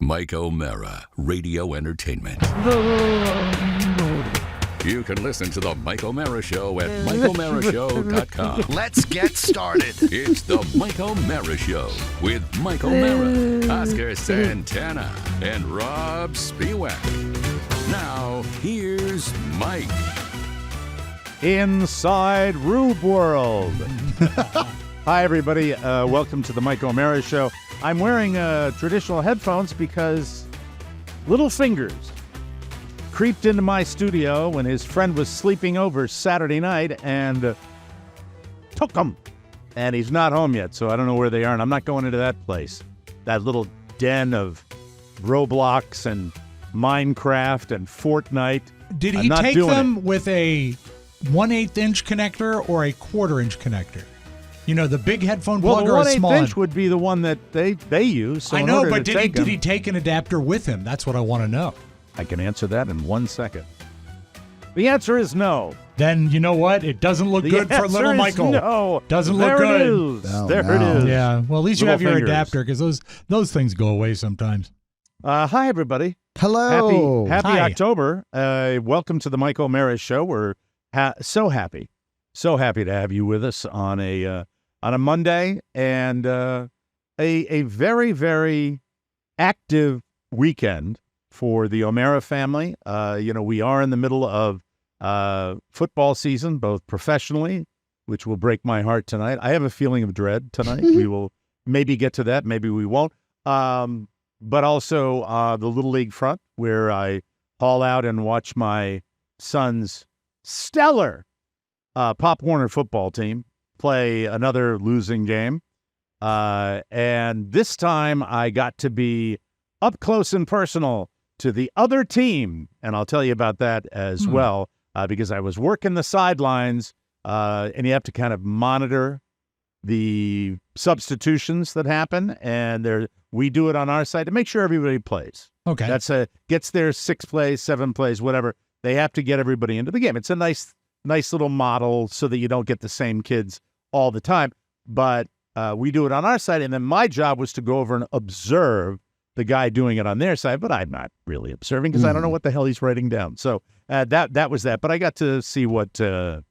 Mike O'Mara, Radio Entertainment. You can listen to The Mike O'Mara Show at MikeO'MaraShow.com. Let's get started. It's The Mike O'Mara Show with Mike O'Mara, Oscar Santana, and Rob Spiewak. Now, here's Mike. Inside Rube World. Hi, everybody. Welcome to The Mike O'Mara Show. I'm wearing traditional headphones because little fingers creeped into my studio when his friend was sleeping over Saturday night and took them. And he's not home yet, so I don't know where they are, and I'm not going into that place. That little den of Roblox and Minecraft and Fortnite. Did he take them with a 1/8 inch connector or a 1/4 inch connector? You know, the big headphone plug or a small 1/8 inch would be the one that they use. So I know, but did he take an adapter with him? That's what I want to know. I can answer that in 1 second. The answer is no. Then you know what? It doesn't look good for little Michael. No. Doesn't look good. There it is. Yeah. Well, at least you Little have your fingers. adapter because those things go away sometimes. Hi, everybody. Hello. Happy Hi. October. Welcome to the Mike O'Mara Show. We're so happy to have you with us on a Monday and a very, very active weekend for the O'Mara family. We are in the middle of football season, both professionally, which will break my heart tonight. I have a feeling of dread tonight. We will maybe get to that. Maybe we won't. But also the Little League front, where I haul out and watch my son's stellar Pop Warner football team play another losing game. And this time I got to be up close and personal to the other team. And I'll tell you about that as well, because I was working the sidelines, and you have to kind of monitor the substitutions that happen. And we do it on our side to make sure everybody plays. Okay. That's gets their 6 plays, 7 plays, whatever. They have to get everybody into the game. It's a nice little model so that you don't get the same kids all the time. But we do it on our side. And then my job was to go over and observe the guy doing it on their side. But I'm not really observing because I don't know what the hell he's writing down. So that was that. But I got to see what a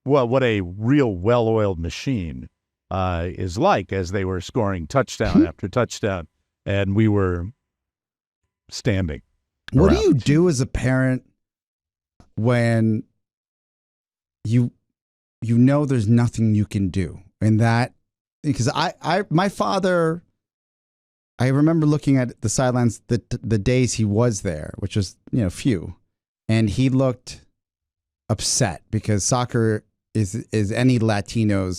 real well-oiled machine is like as they were scoring touchdown after touchdown. And we were standing. What do around. you do as a parent when you know there's nothing you can do? And that, because my father, I remember looking at the sidelines the days he was there, which was, few, and he looked upset because soccer is any Latino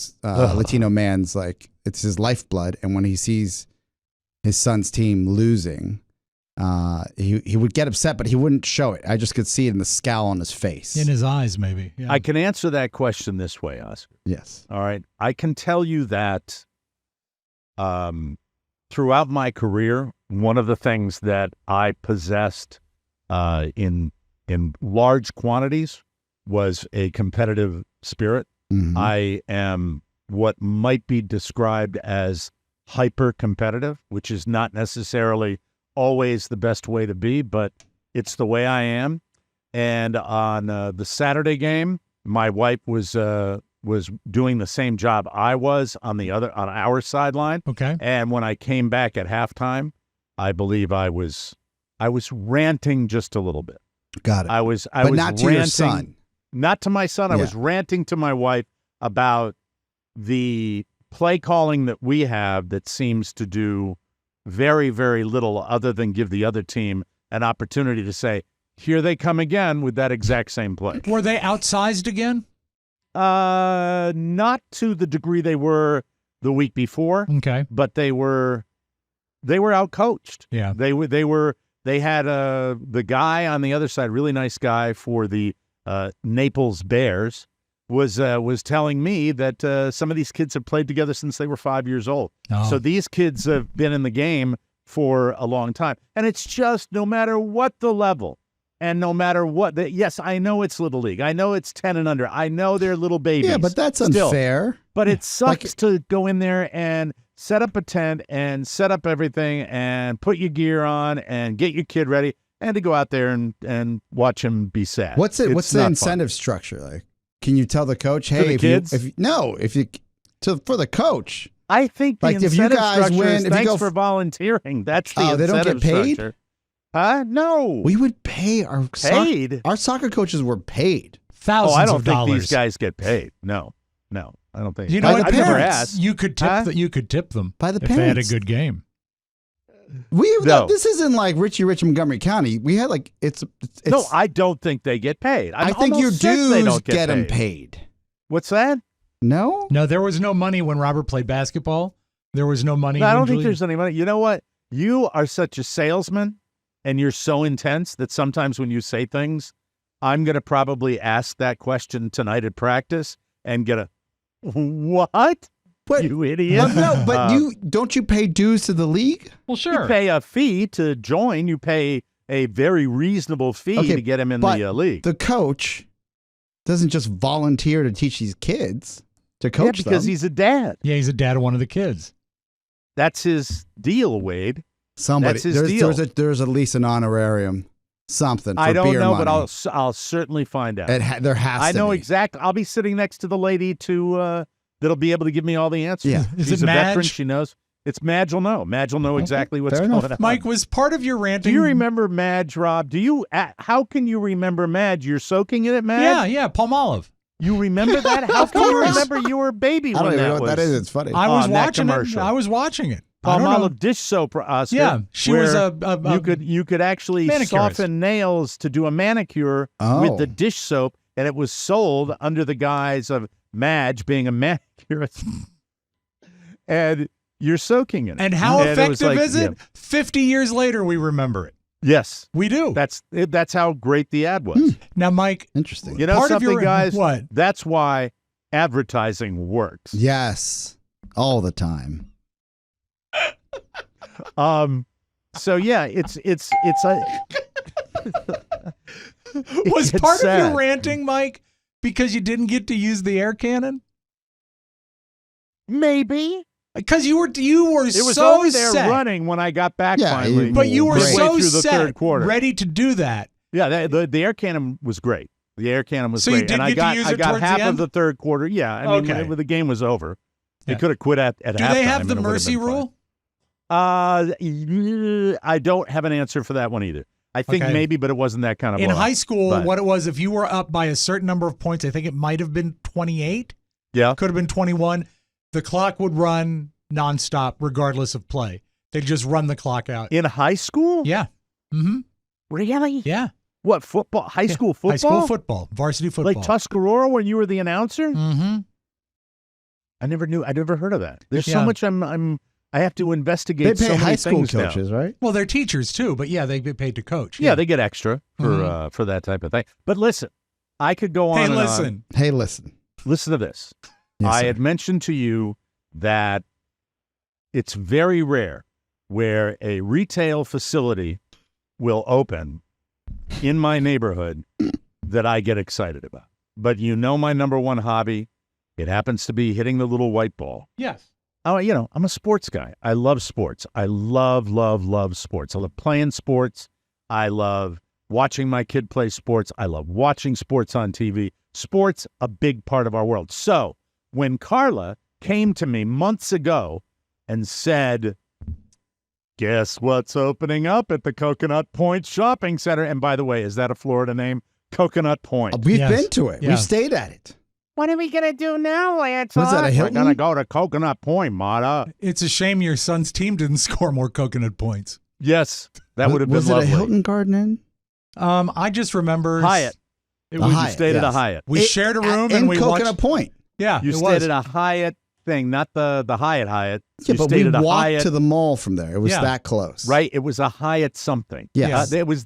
man's, like, it's his lifeblood. And when he sees his son's team losing, he would get upset, but he wouldn't show it. I just could see it in the scowl on his face. In his eyes, maybe. Yeah. I can answer that question this way, Oscar. Yes. All right. I can tell you that throughout my career, one of the things that I possessed in large quantities was a competitive spirit. Mm-hmm. I am what might be described as hyper-competitive, which is not necessarily always the best way to be, but it's the way I am. And on the Saturday game, my wife was doing the same job I was on our sideline. Okay. And when I came back at halftime, I believe I was ranting just a little bit. Got it. I was but not ranting, to your son. Not to my son. I Yeah. was ranting to my wife about the play calling that we have that seems to do very, very little other than give the other team an opportunity to say, here they come again with that exact same play. Were they outsized again? Not to the degree they were the week before, Okay. but they were outcoached. Yeah. They had the guy on the other side, really nice guy for the Naples Bears, was telling me that some of these kids have played together since they were 5 years old. Oh. So these kids have been in the game for a long time. And it's just no matter what the level and no matter what, yes, I know it's Little League. I know it's 10 and under. I know they're little babies. Yeah, but that's still. unfair. But it sucks to go in there and set up a tent and set up everything and put your gear on and get your kid ready and to go out there and watch him be sad. What's It's the not incentive structure like? Can you tell the coach, hey, the if kids? for the coach? I think the Like, if you incentive guys structure win- is if you thanks go for volunteering. That's the Oh, they don't incentive get paid? structure. Huh? No. We would pay our Paid? Our soccer coaches were paid. Thousands I don't of think dollars. these guys get paid. No, I don't think. You know By what? the I've never parents. asked. You could tip. Huh? You could tip them By the if they had a parents. good game. No. This isn't like Richie Rich Montgomery County. We had like it's No, I don't think they get paid. I think your almost certain they dues don't get them paid. paid. What's that? No, No, there was no money when Robert played basketball. There was no money. No, I when don't think Julie- there's any money. You know what? You are such a salesman, and you're so intense that sometimes when you say things, I'm going to probably ask that question tonight at practice and get a what? But- You idiot! but you don't you pay dues to the league? Well, You sure. pay a fee to join. You pay a very reasonable fee Okay, to get him in but the league. The coach doesn't just volunteer to teach these kids to Yeah, coach because them. he's a dad. Yeah, he's a dad of one of the kids. That's his deal, Wade. Somebody that's his there's, deal. there's at least an honorarium, something. For I don't beer know, money. but I'll certainly find out. There has I to know be. exactly. I'll be sitting next to the lady that'll be able to give me all the answers. Yeah. Is She's it a veteran. Madge? She knows. It's Madge will know. Madge will know exactly what's fair going enough. on. Mike, was part of your Do ranting? you remember Madge, Rob? How can you remember Madge? You're soaking in it, Madge? Yeah, Palmolive. You remember that? How can you course. remember you were a baby I don't when even that know what was? that is. It's funny. I was on that watching it. commercial. I was watching it. I don't know. Palmolive dish soap, Oscar. Yeah, she was where a you could actually manicurist. soften nails to do a manicure Oh. with the dish soap, and it was sold under the guise of Madge being a manicurist. And you're soaking in it. And how it was effective like, is it? yeah. 50 years later, we remember it. Yes, We do. that's how great the ad was. Now, Mike, Interesting. You know part of something, your guys? what? That's why advertising works. Yes, all the time. So yeah, it's a. Was It's part of sad. your ranting, Mike, because you didn't get to use the air cannon? Maybe Because you were it was so over there set, running when I got back Yeah, finally. but you were midway so through the set, third quarter. ready to do that. Yeah, the air cannon was great. The air cannon was So you great, did and get to use I it got towards the half end? of the third quarter. Yeah, I mean, Okay. when the game was over, they Yeah. could have quit at Do halftime. they have the and it would mercy been fine. rule? I don't have an answer for that one either. I think Okay. maybe, but it wasn't that kind of In blowout. high school, but- what it was, if you were up by a certain number of points, I think it might have been 28, Yeah, could have been 21, the clock would run nonstop regardless of play. They'd just run the clock out. in high school. Yeah. Mm-hmm. Really? Yeah. What football? High school football? High school football, varsity football. Like Tuscarora when you were the announcer? Mm-hmm. I never heard of that. There's Yeah. so much I have to They investigate pay so many high school things now. coaches, right? Well, they're teachers too, but yeah, they get paid to coach. Yeah, they get extra Mhm. for that type of thing. But listen, I could go on Hey, and on. listen. Hey, listen. Listen to this. Yes, I sir. had mentioned to you that it's very rare where a retail facility will open in my neighborhood that I get excited about. But you know my number one hobby, it happens to be hitting the little white ball. Yes. Oh, I'm a sports guy. I love sports. I love sports. I love playing sports. I love watching my kid play sports. I love watching sports on TV. Sports, a big part of our world. So when Carla came to me months ago and said, guess what's opening up at the Coconut Point Shopping Center? And by the way, is that a Florida name? Coconut Point. We've Yes. been to it. Yeah. We stayed at it. What are we going to do now, Lance? Was that a We're Hilton? going to go to Coconut Point, Mata. It's a shame your son's team didn't score more coconut points. Yes, that would have been Was it lovely. a Hilton Garden Inn? I just remember Hyatt. It The was, Hyatt, You stayed at a yes. Hyatt. we shared a room in and we Coconut watched. Point. Yeah, You it stayed was. at a Hyatt thing, not the Hyatt. Yeah, You but stayed we at a walked Hyatt, to the mall from there. It was Yeah. that close. right? It was a Hyatt something. Yes. It was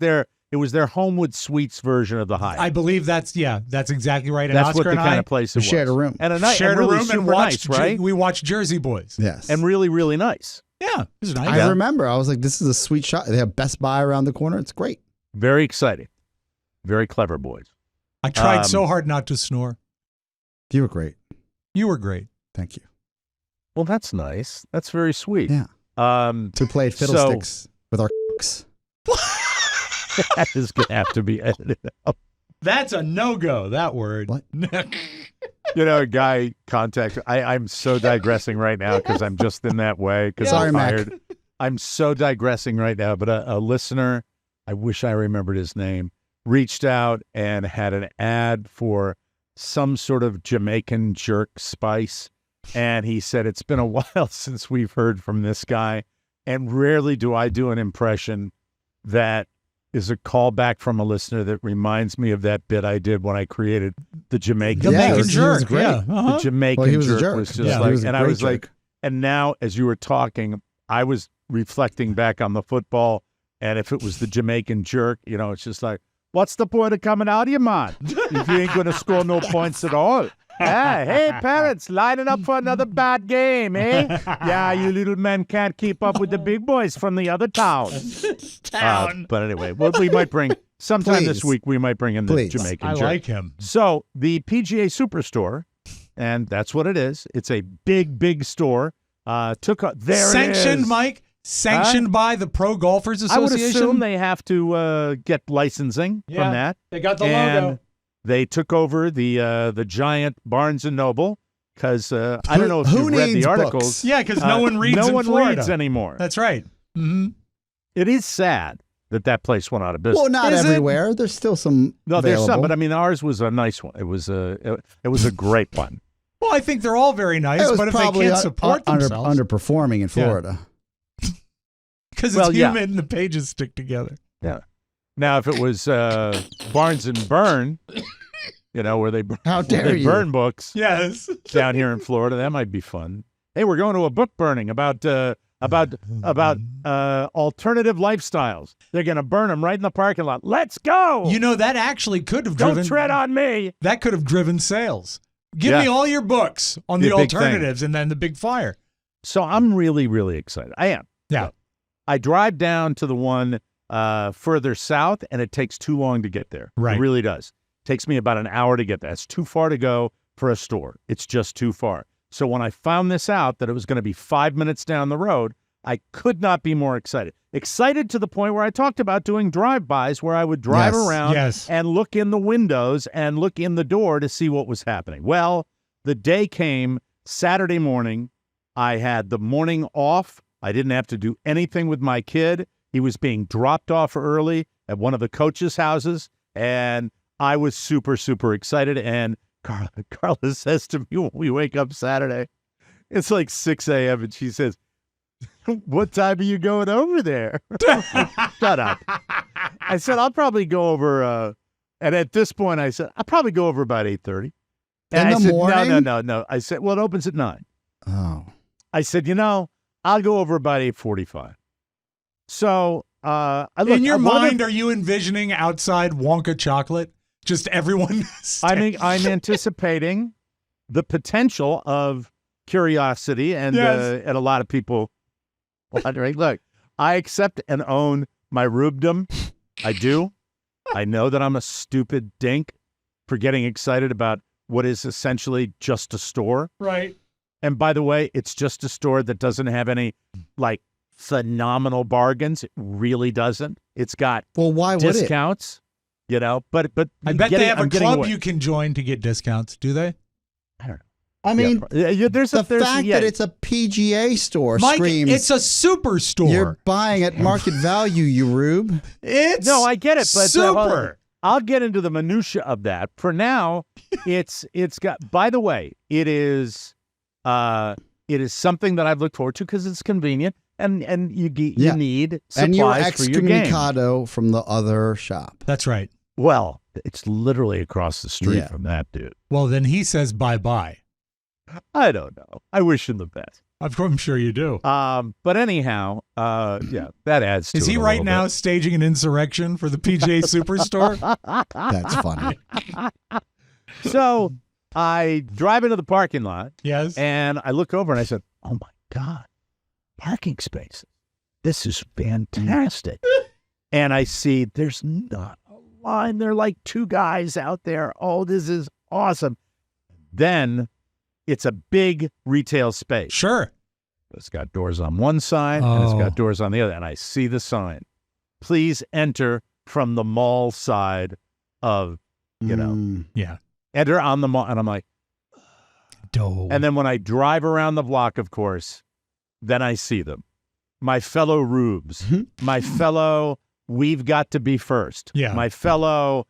their Homewood Suites version of the Hyatt. I believe that's exactly right. And That's Oscar what the and kind I of place it We was. shared a room. And a night, shared and really a room and super watched. nice, right? We watched Jersey Boys. Yes. And really, really nice. Yeah, it was nice. I remember. I was like, this is a sweet shot. They have Best Buy around the corner. It's great. Very exciting. Very clever boys. I tried so hard not to snore. You were great. You were great. Thank you. Well, that's nice. That's very sweet. Yeah. So We played fiddlesticks with our that is going to have to be edited out. That's a no-go, that word. What? A guy contacted. I'm so digressing right now because I'm just in that way because Sorry, I'm Mac. tired. I'm so digressing right now. But a listener, I wish I remembered his name, reached out and had an ad for some sort of Jamaican jerk spice. And he said, it's been a while since we've heard from this guy. And rarely do I do an impression that is a callback from a listener that reminds me of that bit I did when I created the Jamaican Jamaican jerk. jerk. He was great. Yeah. Uh-huh. The Jamaican Well, he was a jerk jerk. was just Yeah. He like, was a and I great was jerk. like, and now as you were talking, I was reflecting back on the football, and if it was the Jamaican jerk, it's just like, what's the point of coming out of you, man, if you ain't going to score no points at all? Hey, parents, lining up for another bad game, eh? Yeah, you little men can't keep up with the big boys from the other town. But anyway, we might bring, sometime this Please. week, we might bring in the Please. Jamaican I jerk. like him. So the PGA Superstore, and that's what it is. It's a big, big store. There Sanctioned, it is. Mike? Sanctioned by the Pro Golfers I would Association? assume they have to get licensing Yeah, from that. They got the And logo. they took over the giant Barnes and Noble because I don't know if Who you've read the needs articles. books? Yeah, because no one reads No in one Florida. reads anymore. That's right. Mm-hmm. It is sad that place went out of business. Well, not Is it? everywhere. There's still some. No, there's some, available. but I mean, ours was a nice one. It was a great one. Well, I think they're all very nice, It was but if they probably can't support themselves, underperforming in Florida. because Well, it's yeah. humid and the pages stick together. Yeah. Now, if it was Barnes and Burn, where they How dare they you? burn books Yes. down here in Florida, that might be fun. Hey, we're going to a book burning about alternative lifestyles. They're going to burn them right in the parking lot. Let's go. That actually could have Don't driven. tread on me. That could have driven sales. Give Yeah. me all your books on Be the a big thing. alternatives, and then the big fire. So I'm really, really excited. I am. Yeah. I drive down to the one further south, and it takes too long to get there. Right. It really does. Takes me about an hour to get there. It's too far to go for a store. It's just too far. So when I found this out, that it was going to be 5 minutes down the road, I could not be more excited. Excited to the point where I talked about doing drive-bys where I would drive Yes. around Yes. and look in the windows and look in the door to see what was happening. Well, the day came Saturday morning. I had the morning off. I didn't have to do anything with my kid. He was being dropped off early at one of the coaches' houses, and I was super, super excited. And Carla says to me when we wake up Saturday, it's like 6 a.m., and she says, what time are you going over there? Shut up. I said, I'll probably go over, and at this point, I said, I'll probably go over about 8:30. And In I the said, morning? No. I said, well, it opens at 9. Oh. I said, I'll go over about 8:45. So, In your mind, are you envisioning outside Wonka chocolate? Just everyone. I'm anticipating the potential of curiosity and Yes. and a lot of people wondering. Look, I accept and own my rubedom. I do. I know that I'm a stupid dink for getting excited about what is essentially just a store. Right. And by the way, it's just a store that doesn't have any phenomenal bargains. It really doesn't. It's got Well, why would it? discounts, but I bet they have I'm a getting club away. you can join to get discounts. Do they? I don't know. I mean, there's the fact that it's a PGA store Mike, screams it's a superstore. you're buying at market value, you rube. It's No, I get it, but super. I'll get into the minutia of that. For now, it's got. By the way, it is something that I've looked forward to because it's convenient and you need supplies And you're for your game. excommunicado from the other shop. That's right. Well, it's literally across the street Yeah. from that dude. Well, then he says bye-bye. I don't know. I wish him the best. I'm sure you do. But anyhow, that adds to Is it he a right little now bit. staging an insurrection for the PGA Superstore? That's funny. So I drive into the parking lot. Yes. And I look over and I said, oh, my God, parking spaces. This is fantastic. And I see there's not a line. There are like 2 guys out there. Oh, this is awesome. Then it's a big retail space. Sure. It's got doors on one side and it's got doors on the other. And I see the sign. Please enter from the mall side of, Yeah. enter on the mall. And I'm like, and then when I drive around the block, of course, then I see them. My fellow rubes, my fellow, we've got to be first. Yeah. My fellow,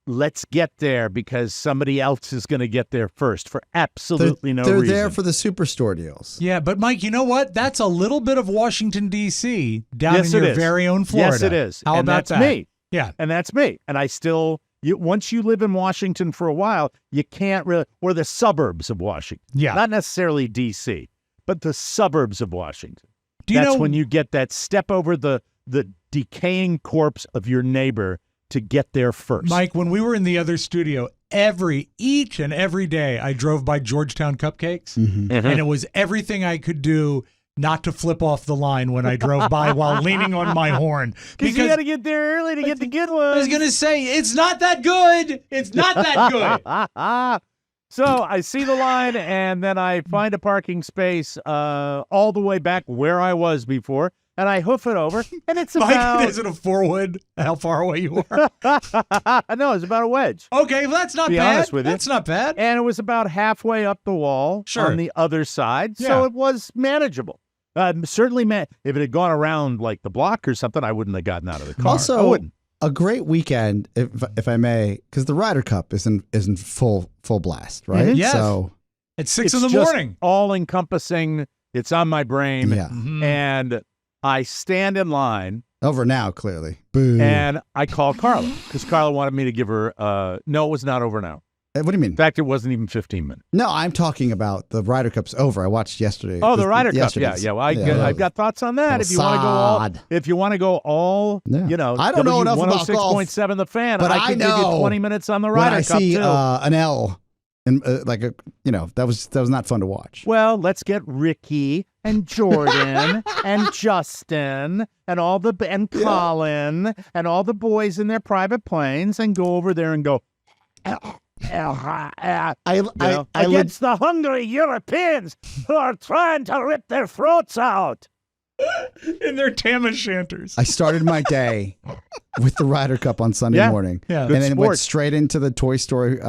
let's get there because somebody else is going to get there first for absolutely no reason. They're there for the superstore deals. Yeah, but Mike, you know what? That's a little bit of Washington, D.C. down in your is. very own Florida. Yes, it is. How and about that's that? me. Yeah. And that's me. And I still, once you live in Washington for a while, you can't really, or the suburbs of Washington. Yeah. Not necessarily D.C., but the suburbs of Washington. Do you That's know when you get that step over the decaying corpse of your neighbor to get there first. Mike, when we were in the other studio, each and every day I drove by Georgetown Cupcakes, and it was everything I could do not to flip off the line when I drove by while leaning on my horn. Because you got to get there early to get the good ones. I was going to say, it's not that good. It's not that good. So I see the line, and then I find a parking space all the way back where I was before, and I hoof it over, and it's about... Mike, is it a 4-wood? How far away you are? No, it's about a wedge. Okay, well, that's not Be bad. honest with you. That's not bad. And it was about halfway up the wall on the other side, so it was manageable. Certainly, if it had gone around like the block or something, I wouldn't have gotten out of the car. Also, a great weekend, if I may, because the Ryder Cup is in full blast, right? Mm-hmm. Yes. So it's 6 it's in the morning. All encompassing. It's on my brain. Yeah. And I stand in line. Over now, clearly. Boo. And I call Carla because Carla wanted me to give her. No, it was not over now. What do you mean? In fact, it wasn't even 15 minutes. No, I'm talking about the Ryder Cup's over. I watched yesterday. Oh, the Ryder Cup. Yeah. Well, I've got thoughts on that. If you want to go all, I don't know enough about golf. 106.7 The Fan. But I could give you 20 minutes on the Ryder Cup too. too. An L, and that was not fun to watch. Well, let's get Ricky and Jordan and Justin and Colin and all the boys in their private planes and go over there and go. Against the hungry Europeans who are trying to rip their throats out. In their tam o' shanters. I started my day with the Ryder Cup on Sunday morning. Yeah. And then went straight into the Toy Story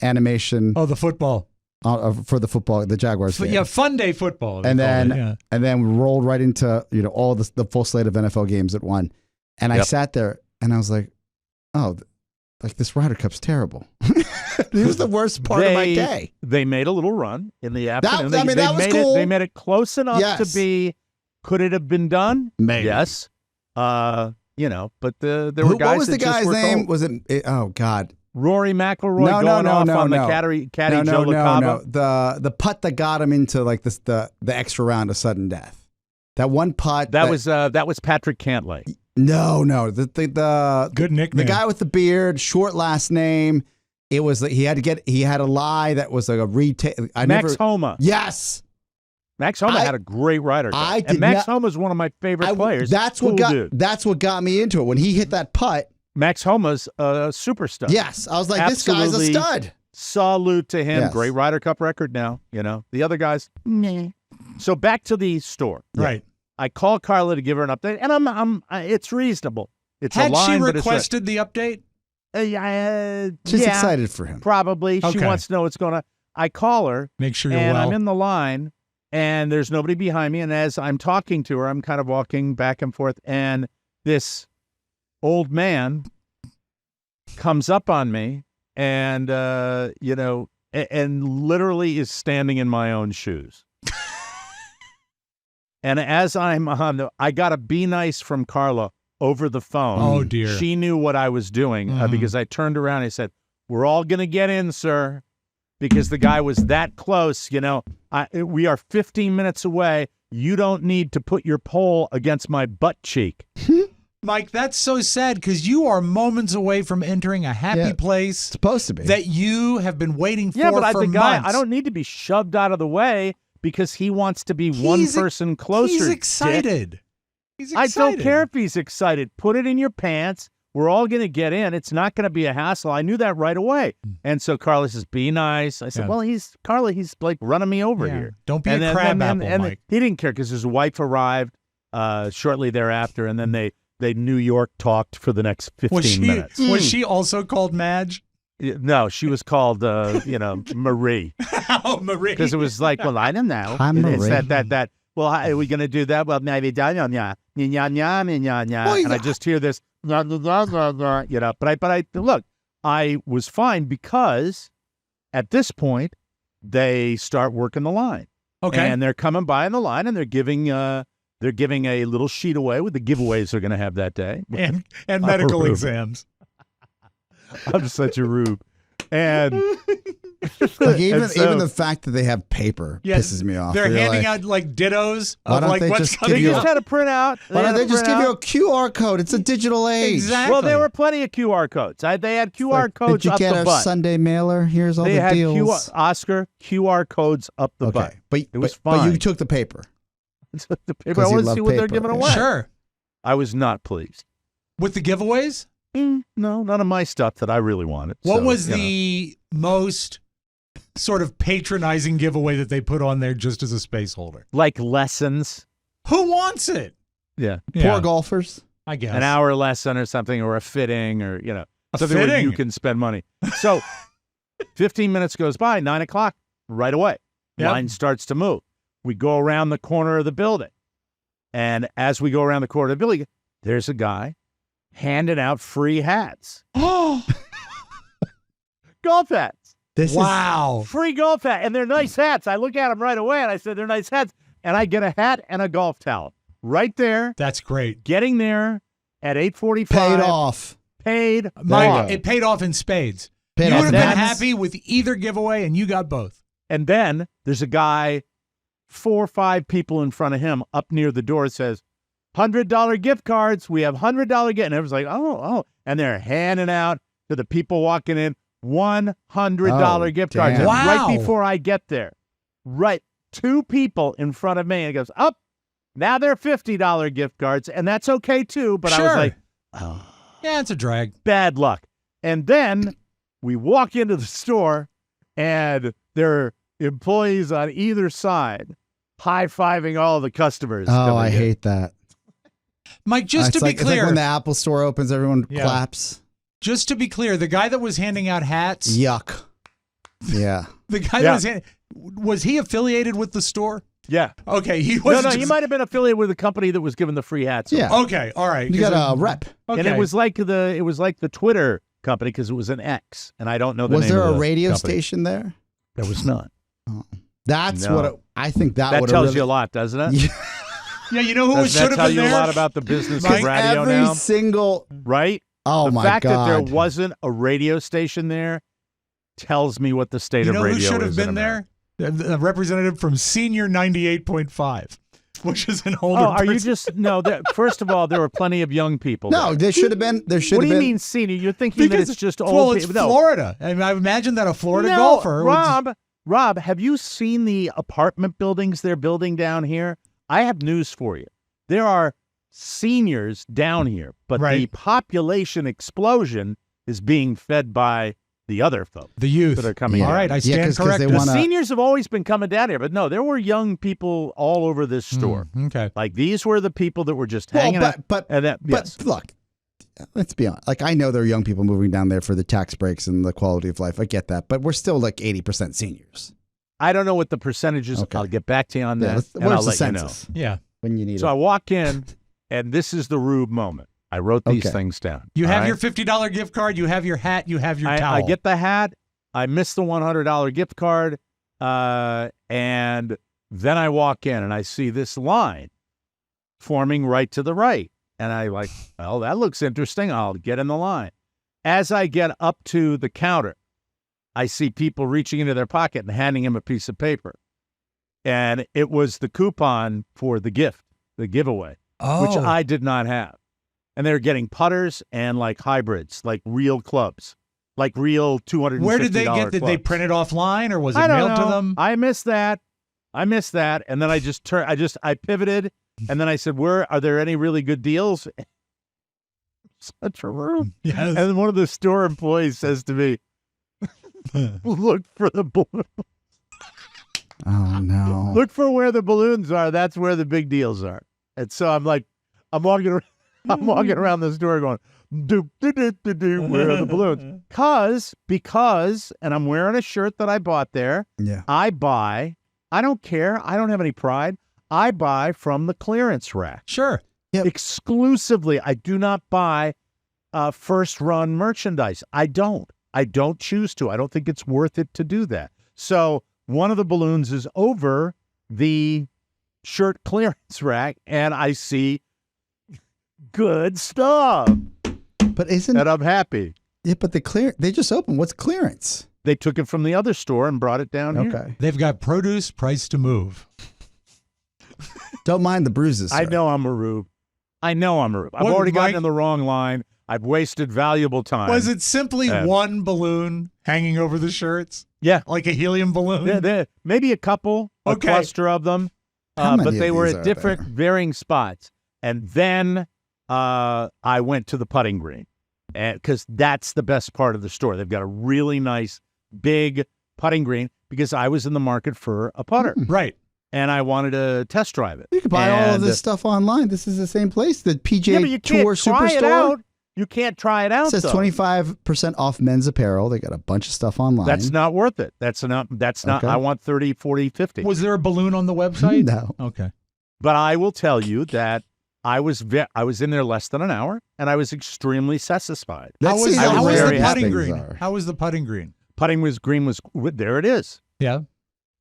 animation. Oh, the football. For the football, the Jaguars game. Yeah, Fun Day football. And then rolled right into all the full slate of NFL games at one. And I sat there and I was like, oh, like this Ryder Cup's terrible. This was the worst part of my day. They made a little run in the afternoon. That was cool. They made it close enough to be. Could it have been done? Maybe. Yes. But there were guys. What was the that just guy's were name? told. Was it? Oh God. Rory McIlroy going off on the caddy Joe LaCava. No. The putt that got him into like this the extra round of sudden death. That one putt. That was Patrick Cantlay. No. The good nickname. The guy with the beard, short last name. It was like he had a lie that was like a retake. Max Homa. Yes. Max Homa had a great Ryder Cup. And Max Homa is one of my favorite players. That's what got me into it. When he hit that putt. Max Homa's a superstar. Yes. I was like, absolutely, this guy's a stud. Salute to him. Yes. Great Ryder Cup record now. The other guys. Meh. So back to the store. Right. I call Carla to give her an update, and it's reasonable. It's Had a line, she requested the update? She's excited for him. Probably. Okay. She wants to know what's going on. I call her. Make sure you're and well. I'm in the line, and there's nobody behind me. And as I'm talking to her, I'm kind of walking back and forth, and this old man comes up on me and, and literally is standing in my own shoes. And as I'm on, I got a be nice from Carla over the phone. Oh, dear. She knew what I was doing because I turned around and I said, we're all going to get in, sir, because the guy was that close. We are 15 minutes away. You don't need to put your pole against my butt cheek. Mike, that's so sad because you are moments away from entering a happy place. Supposed to be. That you have been waiting for Yeah, but for the guy, months. I don't need to be shoved out of the way because he wants to be one person closer. He's excited. He's I excited. don't care if he's excited. Put it in your pants. We're all going to get in. It's not going to be a hassle. I knew that right away. And so Carly says, be nice. I said, well, he's like running me over here. Don't be a crab apple, Mike. He didn't care because his wife arrived shortly thereafter, and then they New York talked for the next 15 minutes. Was she also called Madge? No, she was called, Marie. Oh, Marie. Because it was like, well, I don't know. Hi, Marie. It's that. Well, are we going to do that? Well, maybe and I just hear this, But I look, I was fine because at this point they start working the line. Okay, and they're coming by in the line and they're giving a little sheet away with the giveaways they're going to have that day and medical exams. I'm such a rube. And even the fact that they have paper pisses me off. They're handing out like dittos of like what's coming. They just had to print out. Why don't they just give you a QR code? It's a digital age. Exactly. Well, there were plenty of QR codes. They had QR codes up the butt. Did you get our Sunday mailer? Here's all the deals. Oscar, QR codes up the butt. But it was fine. But you took the paper. The paper. I want to see what they're giving away. Sure. I was not pleased. With the giveaways? No, none of my stuff that I really wanted. What was the most sort of patronizing giveaway that they put on there just as a space holder? Like lessons. Who wants it? Yeah. Poor golfers. I guess. An hour lesson or something, or a fitting, or, something fitting. where you can spend money. So 15 minutes goes by, 9 o'clock, right away. Yep. Line starts to move. We go around the corner of the building. And as we go around the corner of the building, there's a guy handing out free hats. Oh, golf hats. Wow. Free golf hat. And they're nice hats. I look at them right away and I said, they're nice hats. And I get a hat and a golf towel right there. That's great. Getting there at 8:45. Paid off. Mike, it paid off in spades. You would have been That's- happy with either giveaway, and you got both. And then there's a guy, 4 or 5 people in front of him up near the door says, $100 gift cards. We have $100 gift. And everyone's like, oh. And they're handing out to the people walking in $100 gift cards. damn. And Wow. right before I get there, 2 people in front of me. And it goes, up. Now they're $50 gift cards. And that's okay too. But I was like, oh, Yeah, it's a drag. bad luck. And then we walk into the store and there are employees on either side high-fiving all the customers. Oh, I hate that. Mike, just to be It's clear, like when the Apple store opens, everyone claps. just to be clear, the guy that was handing out hats, Yuck. Yeah. the guy that was he affiliated with the store? Yeah. Okay, he was. No, he might have been affiliated with the company that was giving the free hats. Yeah. Okay, all right. You got a rep. Okay. And it was like the Twitter company because it was an X, and I don't know the name. Was there of a the radio company. station there? There was not. That's No. what I think that That would tells really, you a lot, doesn't it? Yeah. Yeah, you know who Doesn't should that have tell been you there? a lot about the business Mike, of radio every now? single Right? Oh the my fact God. that there wasn't a radio station there tells me what the state You of know radio who is. should have in been America. there? A representative from Senior 98.5, which is an older. Oh, are you person. just no? First of all, there were plenty of young people. No, there. there should have been. There should What have do you been. mean senior? You're thinking that it's just old well, it's people. No. Florida. I mean, I imagine that a Florida No, golfer. would- Rob, have you seen the apartment buildings they're building down here? I have news for you. There are seniors down here, but the Right. population explosion is being fed by the other folks the youth that are coming All down. right, I Yeah, stand 'cause they corrected. The wanna- seniors have always been coming down here, but no, there were young people all over this store. Okay. Like these were the people that were just Well, hanging out. but And that, yes. look, let's be honest. Like I know there are young people moving down there for the tax breaks and the quality of life. I get that, but we're still like 80% seniors. I don't know what the percentage is. Okay. I'll get back to you on Yeah, that, let's- and where's I'll the let you know. census Yeah. when you need So it? I walk in, and this is the rube moment. I wrote these Okay. things down. You all have right? your $50 gift card. You have your hat. You have your towel. I get the hat. I miss the $100 gift card, and then I walk in and I see this line forming right to the right, and I like, well, that looks interesting. I'll get in the line. As I get up to the counter, I see people reaching into their pocket and handing him a piece of paper, and it was the coupon for the gift, the giveaway, which Oh. I did not have. And they were getting putters and like hybrids, like real clubs, like real $250 Where did they get? Did they clubs. print it offline or was it I don't mailed to know. them? I missed that. And then I pivoted and then I said, are there any really good deals? such a room. Yes. And then one of the store employees says to me, look for the balloon. Oh no. Look for where the balloons are. That's where the big deals are. And so I'm walking around the store going, do, where are the balloons? Because, and I'm wearing a shirt that I bought there. Yeah. I don't care. I don't have any pride. I buy from the clearance rack. Sure. Yep. Exclusively. I do not buy first run merchandise. I don't choose to. I don't think it's worth it to do that. So one of the balloons is over the shirt clearance rack, and I see good stuff. But isn't and I'm happy. Yeah, but they just opened. What's clearance? They took it from the other store and brought it down here. Okay. They've got produce priced to move. Don't mind the bruises. Sir. I know I'm a rube. I've already gotten in the wrong line. I've wasted valuable time. Was it simply one balloon hanging over the shirts? Yeah. Like a helium balloon? Maybe a couple, a cluster of them. But they were at different varying spots. And then I went to the putting green because that's the best part of the store. They've got a really nice, big putting green because I was in the market for a putter. Right. And I wanted to test drive it. You can buy all of this stuff online. This is the same place, the PJ Tour Superstore. It out. You can't try it out. It says 25% off men's apparel. They got a bunch of stuff online. That's not worth it. That's not. Okay. I want 30, 40, 50. Was there a balloon on the website? No. Okay. But I will tell you that I was in there less than an hour, and I was extremely satisfied. How was very the putting happy. green? How was the putting green? Green was there. It is. Yeah.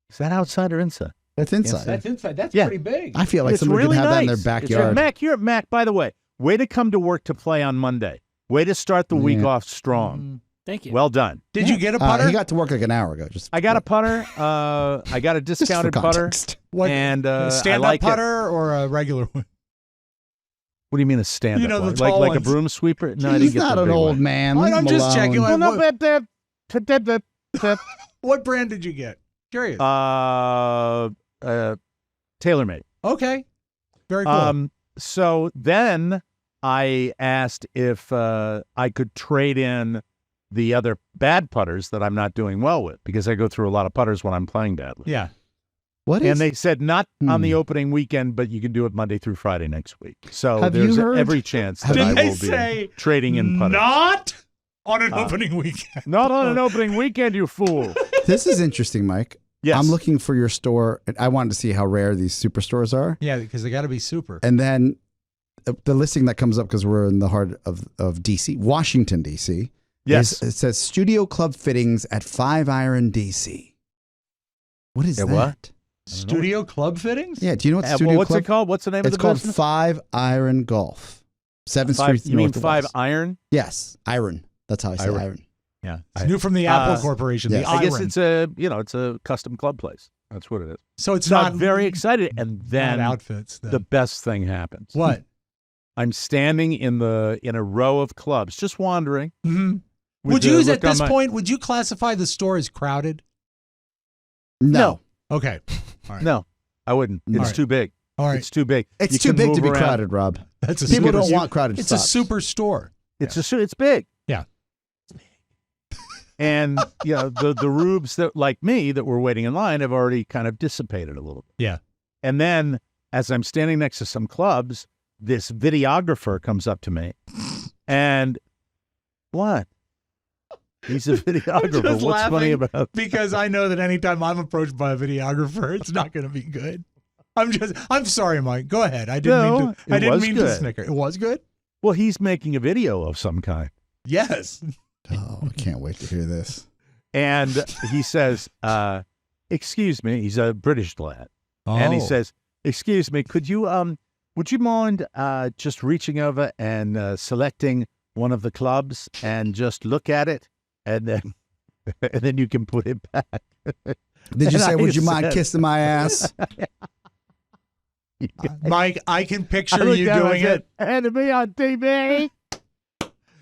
Is that outside or inside? That's inside. That's inside. That's pretty big. I feel like it's somebody really could have that in nice. their backyard. Mac, by the way, way to come to work to play on Monday. Way to start the week off strong. Thank you. Well done. Did you get a putter? He got to work like an hour ago. I got a putter. I got a discounted putter. What, and a stand-up putter or a regular one? What do you mean a stand-up? You know, one? the tall like a ones. broom sweeper? No, I didn't He's get not the an big old one. man. I'm Leave him just checking. alone. What brand did you get? Curious. TaylorMade. Okay. Very cool. So then I asked if I could trade in the other bad putters that I'm not doing well with because I go through a lot of putters when I'm playing badly. Yeah. And they said not on the opening weekend, but you can do it Monday through Friday next week. So Have there's you heard- every chance that Did I they will say be trading in putters. Not on an opening weekend. Not on an opening weekend, you fool. This is interesting, Mike. Yes. I'm looking for your store. I wanted to see how rare these superstores are. Yeah, because they got to be super. And then the listing that comes up, because we're in the heart of D.C., Washington, D.C. Yes. It says Studio Club Fittings at 5 Iron, D.C. What is that? What? Studio club fittings? Yeah. Do you know what Studio what's Club? it called? What's the name of It's the called business? 5 Iron Golf. 7th Street. You mean Northwest. 5 Iron? Yes. Iron. That's how I say Iron. iron. Yeah. It's new from the Apple Corporation. yes. The I guess Iron. it's a custom club place. That's what it is. So it's So not I'm very excited. And then not outfits. Then. the best thing happens. What? I'm standing in a row of clubs, just wandering. Mm-hmm. with Would the you, look at this on my- point, would you classify the store as crowded? No. Okay. All right. No, I wouldn't. It's right. too big. All right. It's too big. It's You too can big move to be around. crowded, Rob. That's a People super, don't want crowded It's spots. a super store. It's big. Yeah. And the rubes that like me that were waiting in line have already kind of dissipated a little bit. Yeah. And then as I'm standing next to some clubs, this videographer comes up to me and what? He's a videographer. just What's funny laughing about because I know that anytime I'm approached by a videographer, it's not going to be good. I'm sorry, Mike. Go ahead. I didn't mean to snicker. It was good? Well, he's making a video of some kind. Yes. Oh, I can't wait to hear this. And he says, excuse me, he's a British lad. Oh. And he says, excuse me, would you mind just reaching over and selecting one of the clubs and just look at it and then you can put it back. Did you And say, I would you mind said- kissing my ass? Mike, I can picture you doing it. And to be on TV.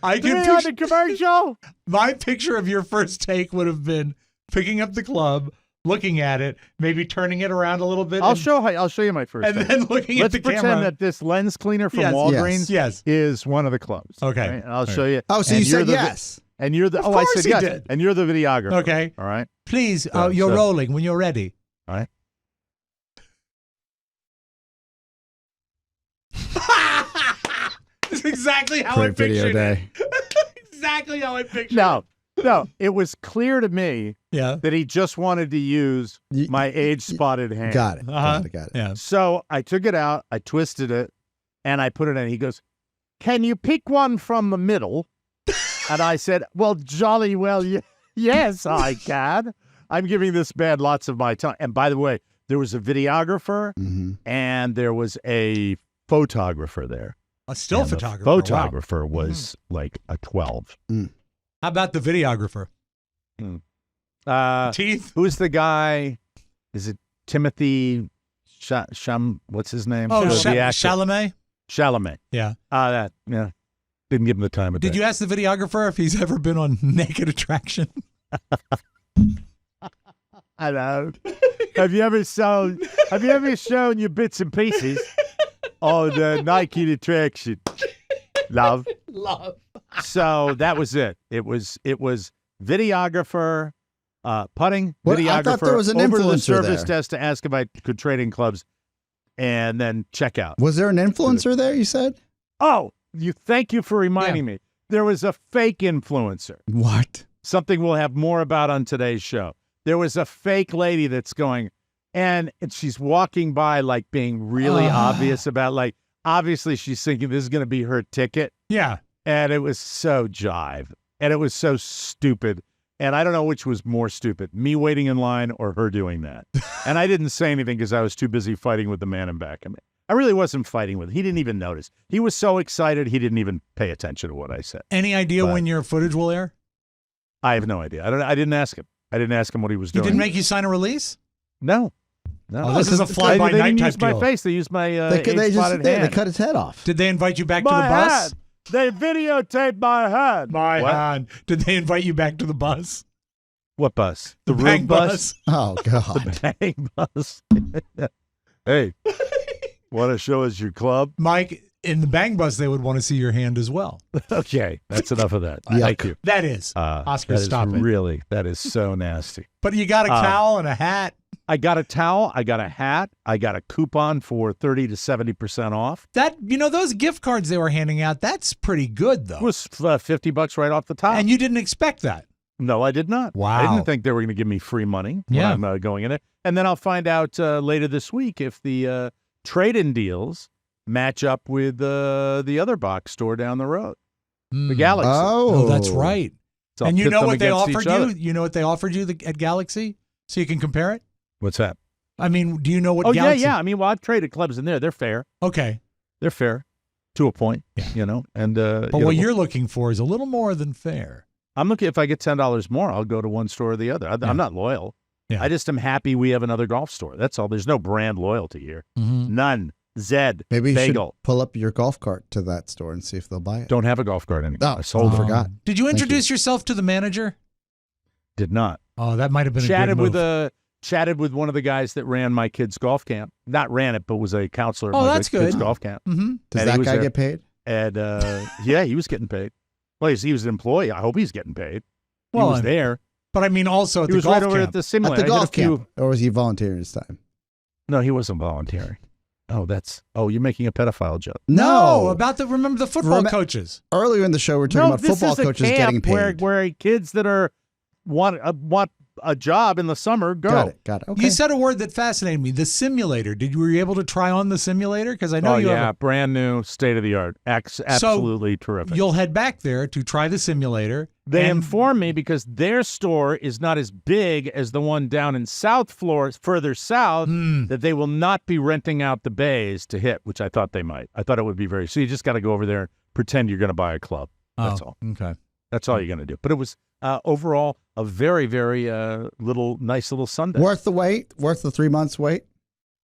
I Be can on the picture commercial. my picture of your first take would have been picking up the club, looking at it, maybe turning it around a little bit. I'll show you my first. And then looking Let's at the pretend camera. that this lens cleaner from Yes. Walgreens Yes. is one of the clubs. Okay. Right? And I'll show you. Oh, so and you you're said the- yes. And you're the. Of I course said he yes. did. And you're the videographer. Okay. All right. Please, So- you're rolling when you're ready. All right. This is exactly how Great I video pictured day. it. Exactly how I pictured No. It was clear to me it. Yeah. that he just wanted to use You- my age-spotted hand. Got it. Uh-huh. Got it. Yeah. So I took it out, I twisted it, and I put it in. He goes, "Can you pick one from the middle?" And I said, "Well, jolly well, yes, I can. I'm giving this man lots of my time." And by the way, there was a videographer Mm-hmm. and there was a photographer there. A still And the photographer. photographer Wow. was like a 12. How about the videographer? Teeth? Who's the guy? Is it Timothy what's his name? Oh, The actor. Chalamet? Chalamet. Yeah. Yeah. Didn't give him the time of Did day. you ask the videographer if he's ever been on Naked Attraction? I know. Have you ever shown your bits and pieces on the Nike Attraction? Love. So that was it. It was videographer, putting, Well, videographer, I thought there was an over to the influencer service there. desk to ask if I could trade in clubs, and then check out. Was there an influencer there, you said? Oh, thank you for reminding me. There was a fake influencer. What? Something we'll have more about on today's show. There was a fake lady that's going, and she's walking by like being really obvious about, like, obviously she's thinking this is going to be her ticket. Yeah. And it was so jive. And it was so stupid. And I don't know which was more stupid, me waiting in line or her doing that. And I didn't say anything because I was too busy fighting with the man in back of me. I really wasn't fighting with him. He didn't even notice. He was so excited, he didn't even pay attention to what I said. Any idea But- when your footage will air? I have no idea. I didn't ask him. I didn't ask him what he was He doing. didn't make you sign a release? No. Oh, this is a fly-by-night They didn't type use my deal. face. They used my They age-spotted hand. they cut his head off. Did they invite you back to my the bus? hand. They videotaped my hand. My What? hand. Did they invite you back to the bus? What bus? The Bang room bus? Oh God. The bang bus. Hey, want to show us your club? Mike, in the bang bus, they would want to see your hand as well. Okay, that's enough of that. Yuck. Thank you. That is. Oscar, that is stop it. Really, that is so nasty. But you got a towel and a hat. I got a towel. I got a hat. I got a coupon for 30 to 70% off. Those gift cards they were handing out, that's pretty good, though. It was $50 right off the top. And you didn't expect that. No, I did not. Wow. I didn't think they were going to give me free money Yeah. when I'm going in it. And then I'll find out later this week if the trade-in deals match up with the other box store down the road, the Galaxy. Oh, that's right. So I'll And you pit know them what they against each offered you? other. You know what they offered you at Galaxy? So you can compare it? What's that? I mean, do you know what Oh, Galaxy? yeah. I mean, well, I've traded clubs in there. They're fair. Okay. They're fair to a point, And But what you're looking for is a little more than fair. I'm looking, if I get $10 more, I'll go to one store or the other. I'm not loyal. Yeah. I just am happy we have another golf store. That's all. There's no brand loyalty here. Mm-hmm. None. Zed. Maybe you Bagel. should pull up your golf cart to that store and see if they'll buy it. Don't have a golf cart anymore. Oh, I sold it. forgot. Did you Thank introduce yourself to the manager? Did not. Oh, that might have been a Chatted good move. chatted with one of the guys that ran my kids' golf camp. Not ran it, but was a counselor Oh, at my that's kids' good. golf camp. Mm-hmm. Does And he that was guy there. get paid? And yeah, he was getting paid. Well, he was an employee. I hope he's getting paid. He Well, was there. But I mean, also at He the was golf right over camp. at the At simulator. the I did a golf few- camp, or was he volunteering this time? No, he wasn't volunteering. Oh, you're making a pedophile joke. No, remember the football Remem- coaches. Earlier in the show, we were talking about this football is a coaches camp getting paid. Where kids that are want a job in the summer go. Got it. Okay. You said a word that fascinated me. The simulator. Were you able to try on the simulator? Because I know Oh you yeah, have. brand new, state of the art, absolutely terrific. You'll head back there to try the simulator. They and- inform me because their store is not as big as the one down in South Florida, further south, that they will not be renting out the bays to hit, which I thought they might. I thought it would be so you just got to go over there and pretend you're going to buy a club. That's all. Okay. That's all you're going to do. But it was overall a very, very nice little Sunday. Worth the wait? Worth the 3 months wait?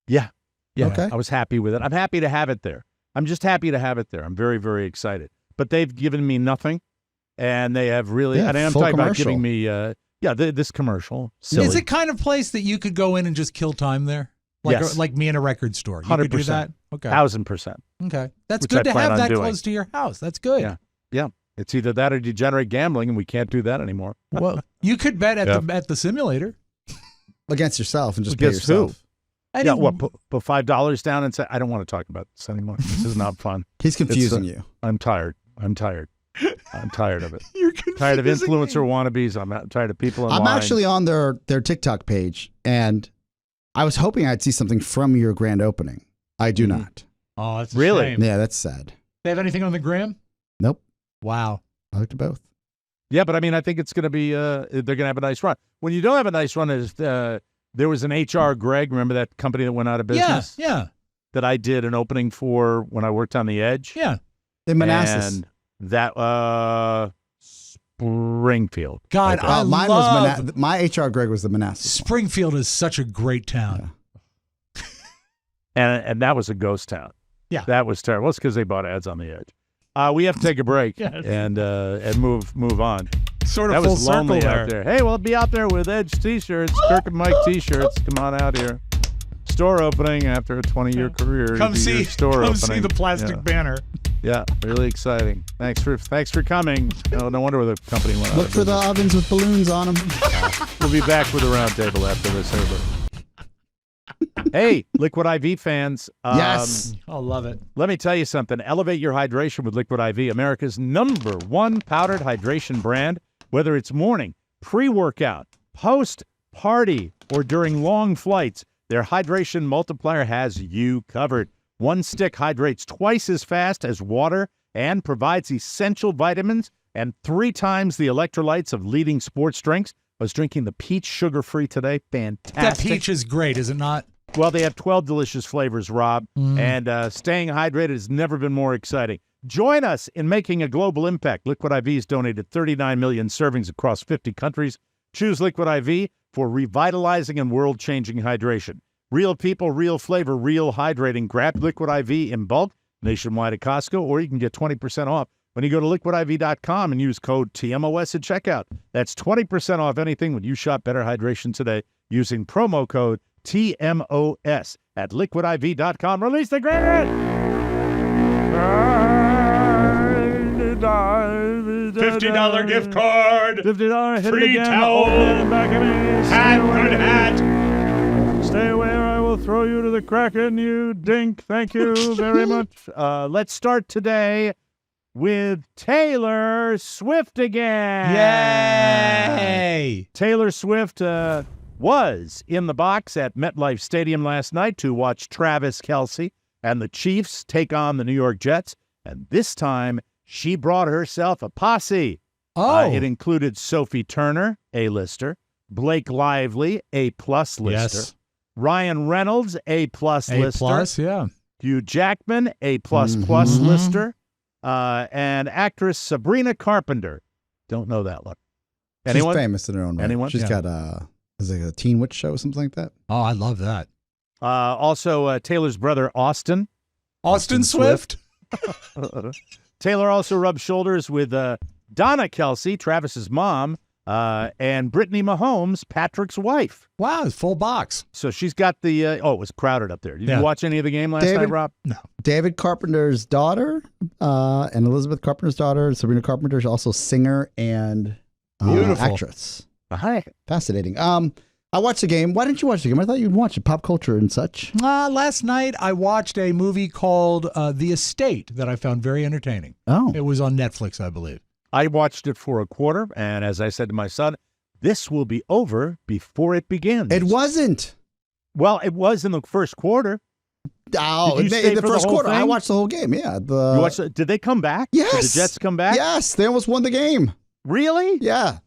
Yeah. Okay. I was happy with it. I'm happy to have it there. I'm just happy to have it there. I'm very, very excited. But they've given me nothing. And they have really, Yeah, and I'm full talking about commercial. giving me, Yeah, this commercial. Silly. Is it kind of place that you could go in and just kill time there? Like, Yes. like me in a record store. You 100%. could do that? Okay. 1,000%. Okay. That's Which good I to plan have on that doing. close to your house. That's good. Yeah. Yeah. It's either that or degenerate gambling, and we can't do that anymore. Well, you could bet at the simulator. Against yourself and just pay Against who? yourself. Yeah, what, put $5 down and say, I don't want to talk about this anymore. This is not fun. He's confusing you. I'm tired. I'm tired of it. You're Tired of confusing influencer me. wannabes. I'm tired of people I'm online. actually on their TikTok page, and I was hoping I'd see something from your grand opening. I do not. Oh, that's a Really? shame. Yeah, that's sad. They have anything on the gram? Nope. Wow. I looked at both. Yeah, but I mean, I think it's going to be, they're going to have a nice run. When you don't have a nice run, there was an HR Greg, remember that company that went out of business? Yeah. That I did an opening for when I worked on the Edge. Yeah. In Manassas. And that, Springfield. God, Okay. I Mine love was my HR Greg was the Manassas. one. Springfield is such a great town. And that was a ghost town. Yeah. That was terrible. It's because they bought ads on the Edge. We have to take a break Yes. and move on. Sort That of full was circle lonely there. out there. Hey, we'll be out there with Edge T-shirts, Kirk and Mike T-shirts. Come on out here. Store opening after a 20-year career. Come to do your see store opening. see the plastic banner. Yeah, really exciting. Thanks for coming. No wonder the company went out Look of for the business. ovens with balloons on them. We'll be back with a roundtable after this. Everybody. Hey, Liquid IV fans. Yes. I love it. Let me tell you something. Elevate your hydration with Liquid IV, America's #1 powdered hydration brand. Whether it's morning, pre-workout, post-party, or during long flights, their hydration multiplier has you covered. One stick hydrates twice as fast as water and provides essential vitamins and 3 times the electrolytes of leading sports drinks. I was drinking the peach sugar-free today. Fantastic. That peach is great, is it not? Well, they have 12 delicious flavors, Rob, and staying hydrated has never been more exciting. Join us in making a global impact. Liquid IV has donated 39 million servings across 50 countries. Choose Liquid IV for revitalizing and world-changing hydration. Real people, real flavor, real hydrating. Grab Liquid IV in bulk nationwide at Costco, or you can get 20% off when you go to liquidiv.com and use code TMOS at checkout. That's 20% off anything when you shop Better Hydration today using promo code TMOS at liquidiv.com. Release the grenade! $50 gift card. $50 hit Free it again. towel. Open it back at me. Hat, good hat. Stay away or I will throw you to the Kraken, you dink. Thank you very much. Let's start today with Taylor Swift again. Yay! Taylor Swift was in the box at MetLife Stadium last night to watch Travis Kelce and the Chiefs take on the New York Jets. And this time, she brought herself a posse. Oh. It included Sophie Turner, A-lister, Blake Lively, A-plus lister, Yes. Ryan Reynolds, A-plus A lister, plus, yeah. Hugh Jackman, A-plus plus lister, and actress Sabrina Carpenter. Don't know that look. Anyone? She's famous in her own way. Anyone? She's Yeah. got is it a Teen Witch show or something like that? Oh, I love that. Also, Taylor's brother, Austin. Austin Swift. Taylor also rubbed shoulders with Donna Kelce, Travis's mom, and Brittany Mahomes, Patrick's wife. Wow, it's full box. So she's got the it was crowded up there. Did Yeah. you watch any of the game last David- night, Rob? No. David Carpenter's daughter and Elizabeth Carpenter's daughter, Sabrina Carpenter, is also singer and Beautiful. actress. Hi. Fascinating. I watched the game. Why didn't you watch the game? I thought you'd watch it. Pop culture and such. Last night, I watched a movie called The Estate that I found very entertaining. Oh. It was on Netflix, I believe. I watched it for a quarter, and as I said to my son, this will be over before it begins. It wasn't. Well, it was in the first quarter. Oh, Did you stay in the for the first whole quarter. I thing? watched the whole game. Yeah. You watched it? Did they come back? Yes. Did the Jets come back? Yes. They almost won the game. Really? Yeah.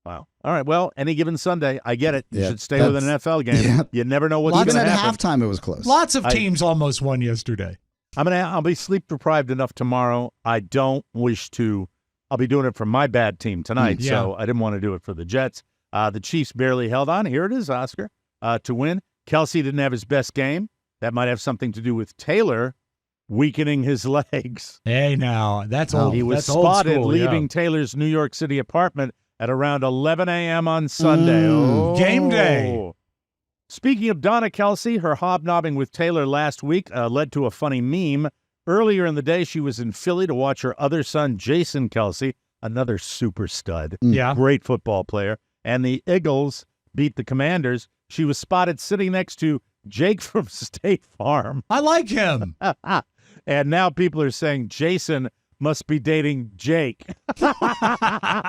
Wow. All right. Well, any given Sunday, I get it. You Yeah, should stay with an NFL game. yeah. You never know what's Even going to at happen. halftime, it was close. Lots of teams almost won yesterday. I'll be sleep deprived enough tomorrow. I don't wish to. I'll be doing it for my bad team tonight, Yeah. so I didn't want to do it for the Jets. The Chiefs barely held on. Here it is, Oscar, to win. Kelsey didn't have his best game. That might have something to do with Taylor weakening his legs. Hey, now, that's old. He was that's old spotted school, leaving yeah. Taylor's New York City apartment at around 11 a.m. on Sunday. Game day. Speaking of Donna Kelsey, her hobnobbing with Taylor last week led to a funny meme. Earlier in the day, she was in Philly to watch her other son, Jason Kelsey, another super stud, great football player, and the Eagles beat the Commanders. She was spotted sitting next to Jake from State Farm. I like him. And now people are saying Jason must be dating Jake.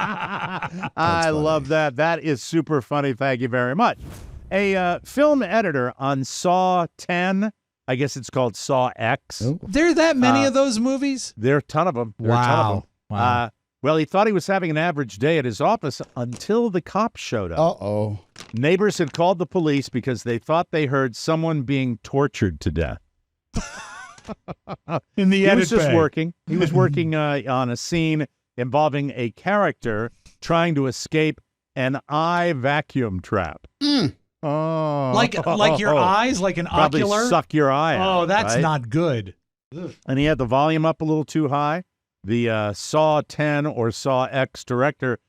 I love that. That is super funny. Thank you very much. A film editor on Saw 10, I guess it's called Saw X. Oh. There are that many of those movies? There are a ton of them. Wow. Well, he thought he was having an average day at his office until the cops showed up. Uh-oh. Neighbors had called the police because they thought they heard someone being tortured to death. In the He edit was just bay. working. He was working on a scene involving a character trying to escape an eye vacuum trap. Oh, Like your eyes, like an probably ocular? suck your eye out. Oh, that's right? not good. And he had the volume up a little too high. The Saw 10 or Saw X director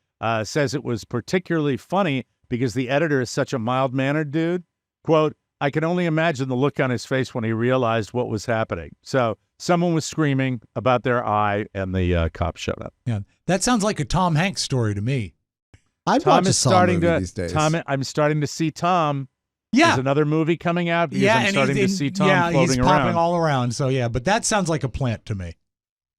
says it was particularly funny because the editor is such a mild-mannered dude. Quote, I can only imagine the look on his face when he realized what was happening. So someone was screaming about their eye, and the cops showed up. Yeah, that sounds like a Tom Hanks story to me. I'd Tom watch a is Saw starting movie to. these days. I'm starting to see Tom. Yeah, There's another movie coming out because I'm and starting to see Tom floating he's popping around. all around. So yeah, but that sounds like a plant to me.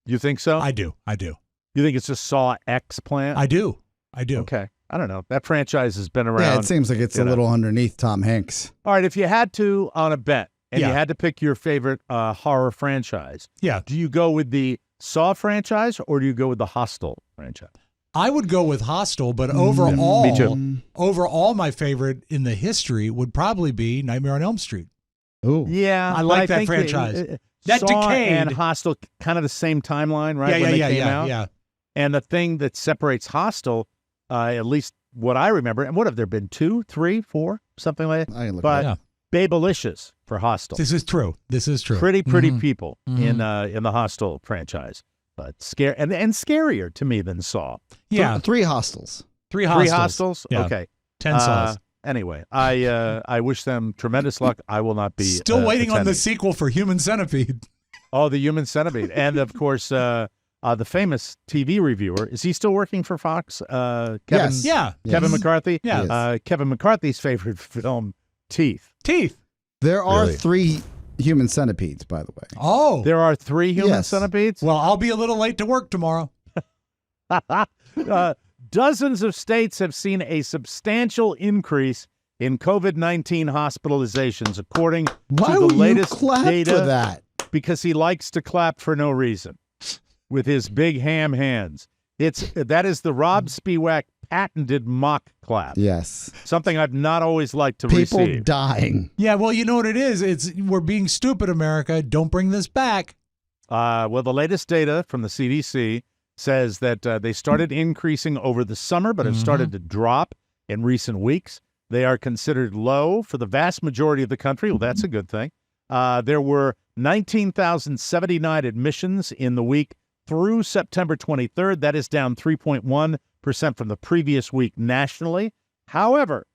You think so? I do. You think it's a Saw X plant? I do. Okay. I don't know. That franchise has been around. Yeah, it seems like it's you a know. little underneath Tom Hanks. All right, if you had to on a bet and Yeah. you had to pick your favorite horror franchise, Yeah, do you go with the Saw franchise or do you go with the Hostel franchise? I would go with Hostel, but overall, me too. Overall, my favorite in the history would probably be Nightmare on Elm Street. Ooh. Yeah, I like but that think franchise. That Saw decayed. and Hostel kind of the same timeline, right? Yeah, when yeah, they yeah, came out. yeah. And the thing that separates Hostel, at least what I remember, and what have there been 2, 3, 4, something like that? I can look But Yeah. Babelicious for Hostel. This is true. Pretty Mhm. people in the Hostel franchise, but and scarier to me than Saw. Yeah, Three hostels. three 3 Hostels. Hostels. Yeah. Okay. 10 Saws. Anyway, I wish them tremendous luck. I will not be Still waiting on the attending. sequel for Human Centipede. Oh, the Human Centipede, and of course the famous TV reviewer. Is he still working for Fox? Kevin. Yes. Yeah. Kevin Yes. McCarthy. Yeah. Yes. Kevin McCarthy's favorite film, Teeth. Teeth. There are Really? 3 human centipedes, by the way. Oh. There are 3 human Yes. centipedes. Well, I'll be a little late to work tomorrow. Dozens of states have seen a substantial increase in COVID-19 hospitalizations, according Why to the would latest you clap data. for that? Because he likes to clap for no reason with his big ham hands. That is the Rob Spiewak patented mock clap. Yes. Something I've not always liked to People receive. dying. Yeah, well, you know what it is? We're being stupid, America. Don't bring this back. Well, the latest data from the CDC says that they started increasing over the summer, but have started to drop in recent weeks. They are considered low for the vast majority of the country. Well, that's a good thing. There were 19,079 admissions in the week through September 23rd. That is down 3.1% from the previous week nationally. However,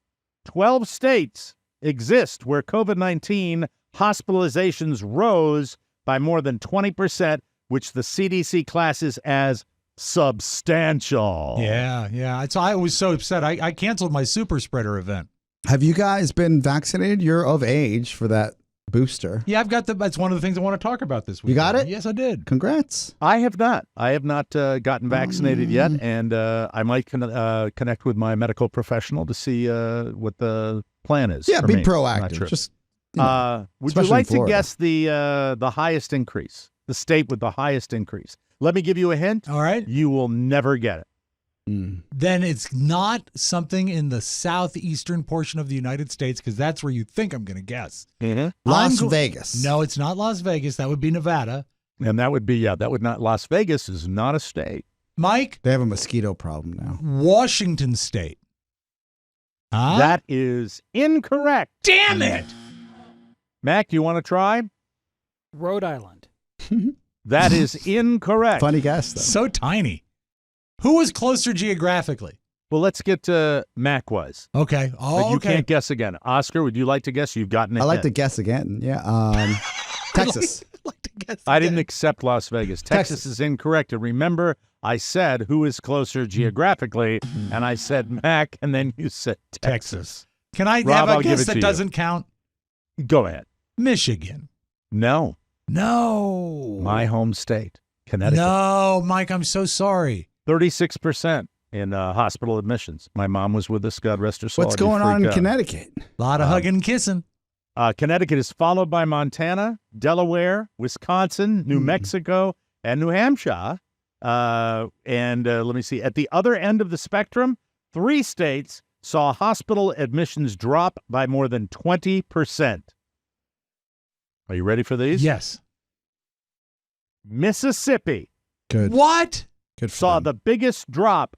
12 states exist where COVID-19 hospitalizations rose by more than 20%, which the CDC classes as substantial. Yeah. So I was so upset. I canceled my super spreader event. Have you guys been vaccinated? You're of age for that booster. Yeah, I've got that's one of the things I want to talk about this week. You got it? Yes, I did. Congrats. I have not. gotten vaccinated yet, and I might connect with my medical professional to see what the plan is. Yeah, for be me. I'm not proactive. sure. Just would you especially like in to Florida. guess the highest increase? The state with the highest increase. Let me give you a hint. All right. You will never get it. Then it's not something in the southeastern portion of the United States, because that's where you think I'm going to guess. Las I'm Vegas. No, it's not Las Vegas. That would be Nevada. And that would be, that would not, Las Vegas is not a state. Mike, They have a mosquito problem now. Washington State. Huh? That is incorrect. Damn it! Mac, you want to try? Rhode Island. That is incorrect. Funny guess, though. So tiny. Who was closer geographically? Well, let's get to Mac was. Okay. But Oh, you okay. can't guess again. Oscar, would you like to guess? You've gotten it. I like to guess again. Yeah. Texas. like to guess. I didn't accept Las Vegas. Texas is incorrect. And remember, I said who is closer geographically, and I said Mac, and then you said Texas. Can I Rob, have I'll a give guess it to that you. doesn't count? Go ahead. Michigan. No, No. my home state, Connecticut. No, Mike, I'm so sorry. 36% in hospital admissions. My mom was with us, God rest her soul. What's I'd be going on in freaked out. Connecticut? A lot of hugging and kissing. Connecticut is followed by Montana, Delaware, Wisconsin, New Mexico, and New Hampshire. Let me see. At the other end of the spectrum, 3 states saw hospital admissions drop by more than 20%. Are you ready for these? Yes. Mississippi Good. What? Good for saw them. the biggest drop,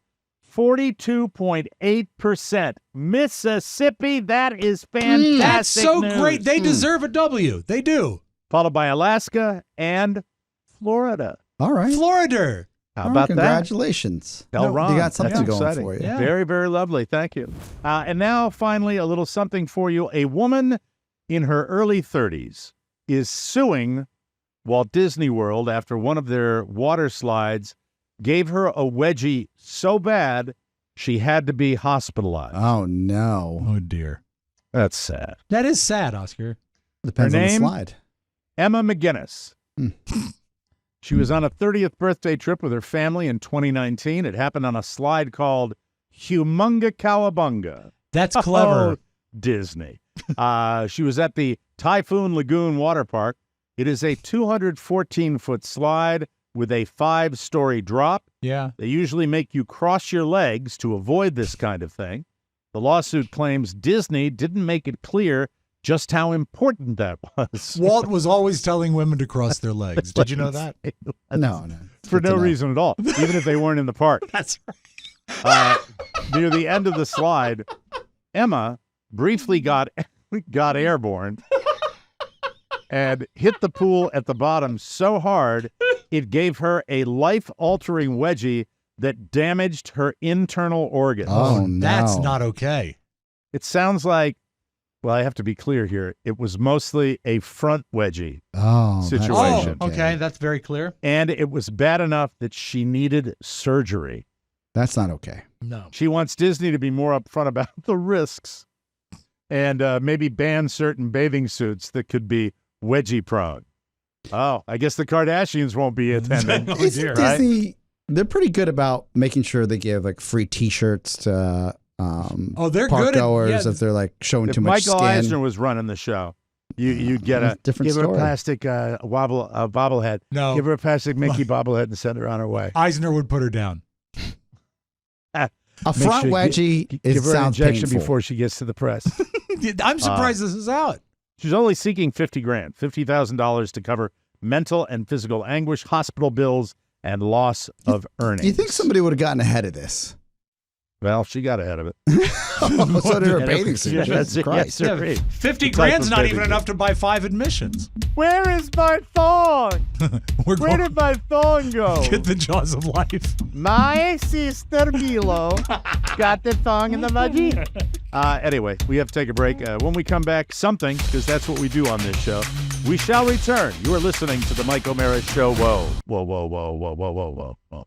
42.8%. Mississippi, that is fantastic That's so news. great. They deserve a W. They do. Followed by Alaska and Florida. All right. Florida. How All right, about that? congratulations. Tell Ron. You got something That's going exciting. for you. Yeah. Very, very lovely. Thank you. And now, finally, a little something for you. A woman in her early 30s is suing Walt Disney World after one of their water slides gave her a wedgie so bad she had to be hospitalized. Oh, no. Oh, dear. That's sad. That is sad, Oscar. Depends Her on the name? slide. Emma McGinnis. Hmm. She was on a 30th birthday trip with her family in 2019. It happened on a slide called Humunga Cowabunga. That's clever. Oh, Disney. She was at the Typhoon Lagoon Water Park. It is a 214-foot slide with a 5-story drop. Yeah. They usually make you cross your legs to avoid this kind of thing. The lawsuit claims Disney didn't make it clear just how important that was. Walt was always telling women to cross their legs. Did you know that? No. For Good to no know. reason at all, even if they weren't in the park. That's right. Near the end of the slide, Emma briefly got airborne and hit the pool at the bottom so hard it gave her a life-altering wedgie that damaged her internal organs. Oh, no. That's not okay. It sounds like, well, I have to be clear here, it was mostly a front wedgie, Oh, that's situation. Oh, okay. That's very clear. and it was bad enough that she needed surgery. That's not okay. No. She wants Disney to be more upfront about the risks and maybe ban certain bathing suits that could be wedgie prone. Oh, I guess the Kardashians won't be attending. Oh, Isn't dear. right? Disney, they're pretty good about making sure they give like free T-shirts to Oh, they're park good at goers yeah, if they're like showing If too much Michael skin. Eisner was running the show, you'd get a Different give her story. a plastic bobblehead. No. Give her a plastic Mickey bobblehead and send her on her way. Eisner would put her down. A Make front sure- wedgie, it Give her an sounds injection painful. before she gets to the press. I'm surprised this is out. She's only seeking $50,000 to cover mental and physical anguish, hospital bills, and loss of earnings. Do you think somebody would have gotten ahead of this? Well, she got ahead of it. So did her bathing suit. Yeah, Jesus that's it. Christ. Yes, sir. 50 The type grand's of not bathing even suit. enough to buy 5 admissions. Where is my thong? We're Where going did my thong go? to get the jaws of life. My sister Milo got the thong in the vagina. Anyway, we have to take a break. When we come back, something, because that's what we do on this show, we shall return. You are listening to the Mike O'Mara Show. Whoa, whoa, whoa, whoa, whoa, whoa, whoa, whoa, whoa.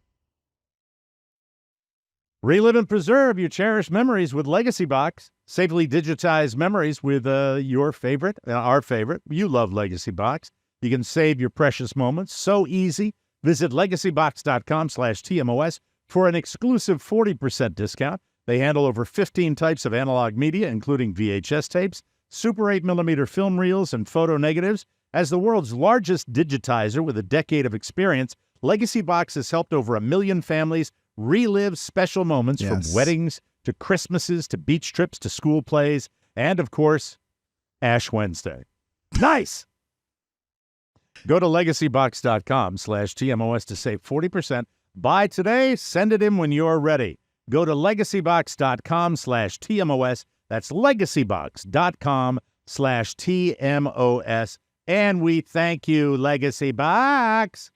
Relive and preserve your cherished memories with Legacy Box. Safely digitize memories with your favorite, our favorite. You love Legacy Box. You can save your precious moments. So easy. Visit legacybox.com/TMOS for an exclusive 40% discount. They handle over 15 types of analog media, including VHS tapes, Super 8mm film reels, and photo negatives. As the world's largest digitizer with a decade of experience, Legacy Box has helped over 1 million families relive special moments from Yes. weddings to Christmases to beach trips to school plays and, of course, Ash Wednesday. Nice! Go to legacybox.com/TMOS to save 40%. Buy today, send it in when you're ready. Go to legacybox.com/TMOS. That's legacybox.com/TMOS. And we thank you, Legacy Box.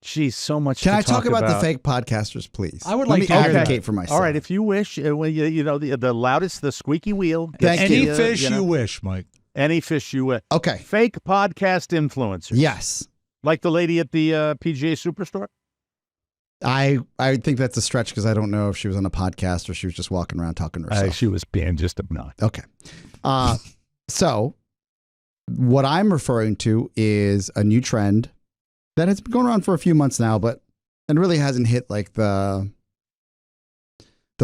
Geez, so much. Can to I talk about the about. fake podcasters, please? I would Let like me to hear advocate that. for myself. All right, if you wish, you know the loudest, the squeaky wheel. Thank gets Any the, fish you know, you wish, Mike. any fish you wish. Okay. Fake podcast influencers. Yes. Like the lady at the PGA Superstore. I think that's a stretch because I don't know if she was on a podcast or she was just walking around talking to herself. She was being just obnoxious. Okay. So what I'm referring to is a new trend that has been going around for a few months now, but it really hasn't hit like the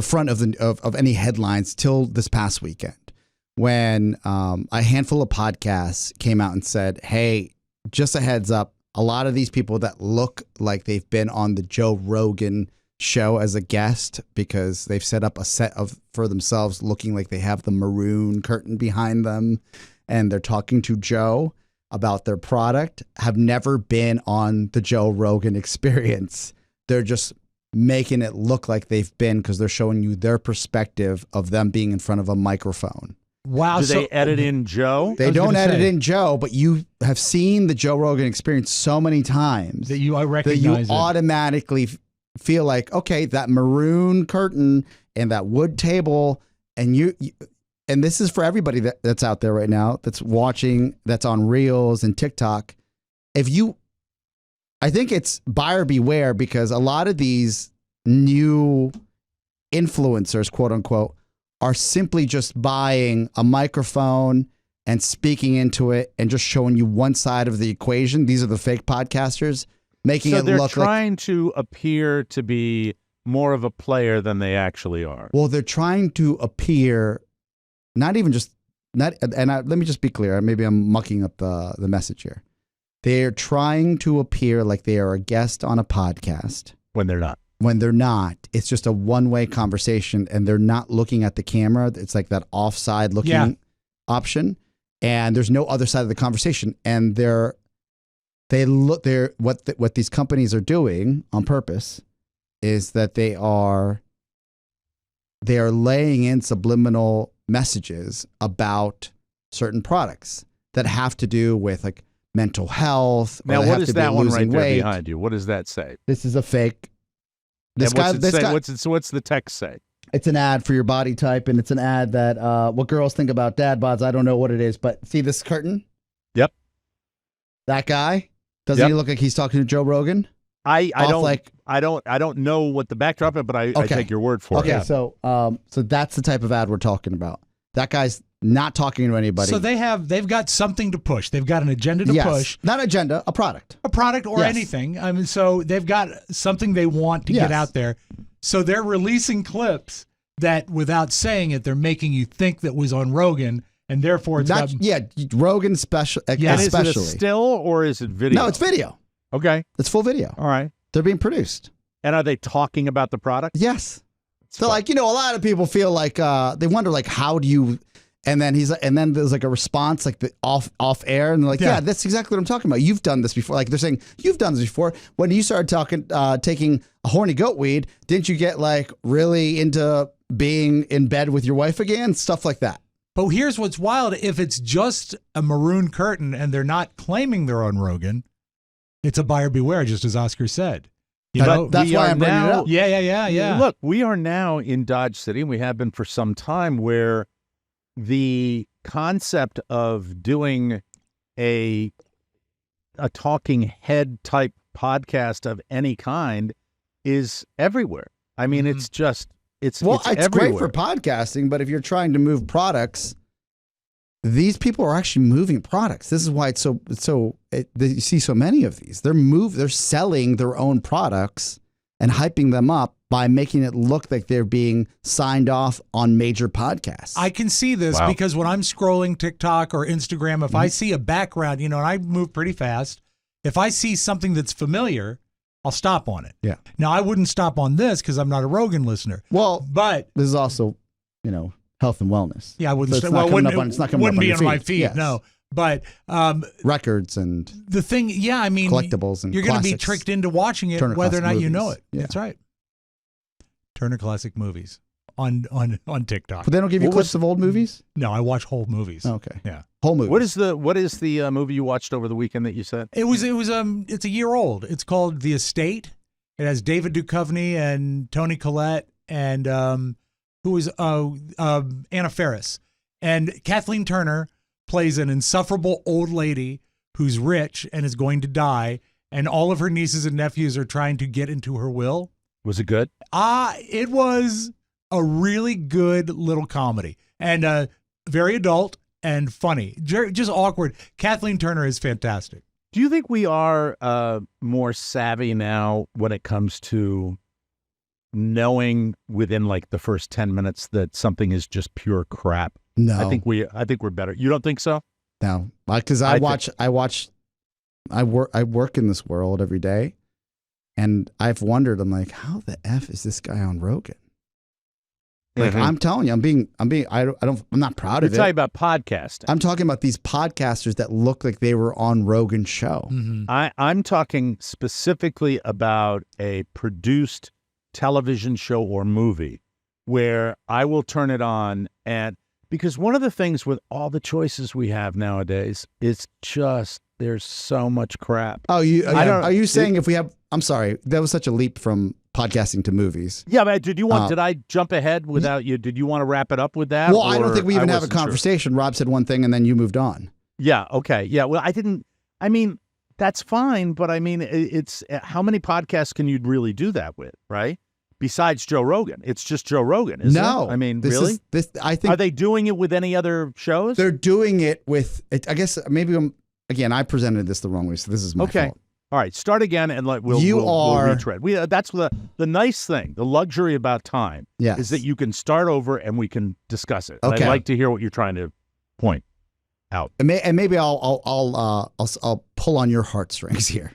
front of any headlines till this past weekend when a handful of podcasts came out and said, hey, just a heads up, a lot of these people that look like they've been on the Joe Rogan show as a guest because they've set up a set for themselves looking like they have the maroon curtain behind them and they're talking to Joe about their product have never been on the Joe Rogan Experience. They're just making it look like they've been because they're showing you their perspective of them being in front of a microphone. Wow. Do they edit in Joe? They was don't gonna edit say. in Joe, but you have seen the Joe Rogan Experience so many times I that you recognize it. automatically feel like, okay, that maroon curtain and that wood table, and and this is for everybody that's out there right now that's watching, that's on Reels and TikTok. I think it's buyer beware because a lot of these new influencers, quote unquote, are simply just buying a microphone and speaking into it and just showing you one side of the equation. These are the fake podcasters making So it they're look trying to appear to be more of a player than they actually are. well, they're trying to appear let me just be clear. Maybe I'm mucking up the message here. They're trying to appear like they are a guest on a podcast. When they're not. When they're not, it's just a one-way conversation and they're not looking at the camera. It's like that offside looking option. And there's no other side of the conversation. And what these companies are doing on purpose is that they are laying in subliminal messages about certain products that have to do with like mental health. Or Now, they what have is to be that one right losing there weight. behind you? What does that say? This is a fake. And what's it say? What's the text say? It's an ad for your body type, and it's an ad that what girls think about dad bods. I don't know what it is, but see this curtain? Yep. That guy? Doesn't he look like he's talking to Joe Rogan? I don't know what the backdrop is, but I take your word for it. Okay, so that's the type of ad we're talking about. That guy's not talking to anybody. So they've got something to push. They've got an agenda to push. Not agenda, a product. A product or anything. I mean, so they've got something they want to get out there. So they're releasing clips that, without saying it, they're making you think that was on Rogan, and therefore it's Rogan special. And especially. is it a still or is it video? No, it's video. Okay. It's full video. All right. They're being produced. And are they talking about the product? Yes. So like, a lot of people feel like they wonder like how do you and then there's like a response like the off air and they're like, yeah, that's exactly what I'm talking about. You've done this before. Like they're saying, you've done this before. When you started taking a horny goat weed, didn't you get like really into being in bed with your wife again? Stuff like that. But here's what's wild. If it's just a maroon curtain and they're not claiming they're on Rogan, it's a buyer beware, just as Oscar said. That's why I'm bringing it up. Yeah. Look, we are now in Dodge City, and we have been for some time, where the concept of doing a talking head type podcast of any kind is everywhere. I mean, it's just it's everywhere. Great for podcasting, but if you're trying to move products, these people are actually moving products. This is why it's you see so many of these. They're selling their own products and hyping them up by making it look like they're being signed off on major podcasts. I can see this because when I'm scrolling TikTok or Instagram, if I see a background, and I move pretty fast, if I see something that's familiar, I'll stop on it. Yeah. Now, I wouldn't stop on this because I'm not a Rogan listener. Well, but this is also, health and wellness. Yeah, I wouldn't. So it wouldn't be on my feed. feed. Yes. No, but records and the thing, I mean, collectibles and you're going to be classics. tricked into watching it, Turner whether or Classic not you know Movies. it. Yeah. That's right. Turner Classic Movies. on TikTok. But they don't give you clips of old movies? No, I watch whole movies. Okay. Yeah. Whole movies. What is the movie you watched over the weekend that you said? It's a year old. It's called The Estate. It has David Duchovny and Toni Collette and who is Anna Faris. And Kathleen Turner plays an insufferable old lady who's rich and is going to die, and all of her nieces and nephews are trying to get into her will. Was it good? It was a really good little comedy and very adult and funny, just awkward. Kathleen Turner is fantastic. Do you think we are more savvy now when it comes to knowing within like the first 10 minutes that something is just pure crap? No. I think we're better. You don't think so? No. Because I work in this world every day, and I've wondered, I'm like, how the F is this guy on Rogan? Like, I'm telling you, I'm not proud of it. You're talking about podcasting. I'm talking about these podcasters that look like they were on Rogan's show. Mm-hmm. I'm talking specifically about a produced television show or movie where I will turn it on, and because one of the things with all the choices we have nowadays is just there's so much crap. Oh, are you saying if we have? I'm sorry, that was such a leap from podcasting to movies. Yeah, but did I jump ahead without you? Did you want to wrap it up with that? Well, I don't think we even have a conversation. Sure. Rob said one thing and then you moved on. Yeah. Okay. Yeah. Well, I mean, that's fine, but I mean, it's how many podcasts can you really do that with, right? Besides Joe Rogan, it's just Joe Rogan, isn't it? I mean, really? I think are they doing it with any other shows? They're doing it with. I guess maybe I presented this the wrong way, so this is my fault. All right, start again, and we'll retread. That's the nice thing, the luxury about time, is that you can start over and we can discuss it. Okay. I'd like to hear what you're trying to point out. And maybe I'll pull on your heartstrings here.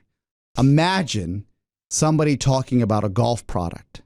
Imagine somebody talking about a golf product.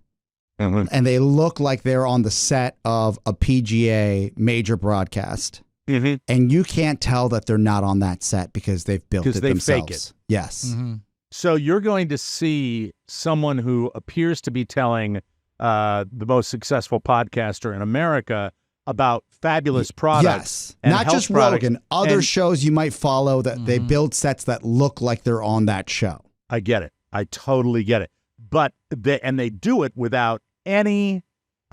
Mm-hmm. And they look like they're on the set of a PGA major broadcast. Mm-hmm. And you can't tell that they're not on that set because they've built it themselves. Fake it. Yes. Mm-hmm. So you're going to see someone who appears to be telling the most successful podcaster in America about fabulous products. Yes. Not just Rogan. Other shows you might follow that they build sets that look like they're on that show. I get it. I totally get it. But they do it without any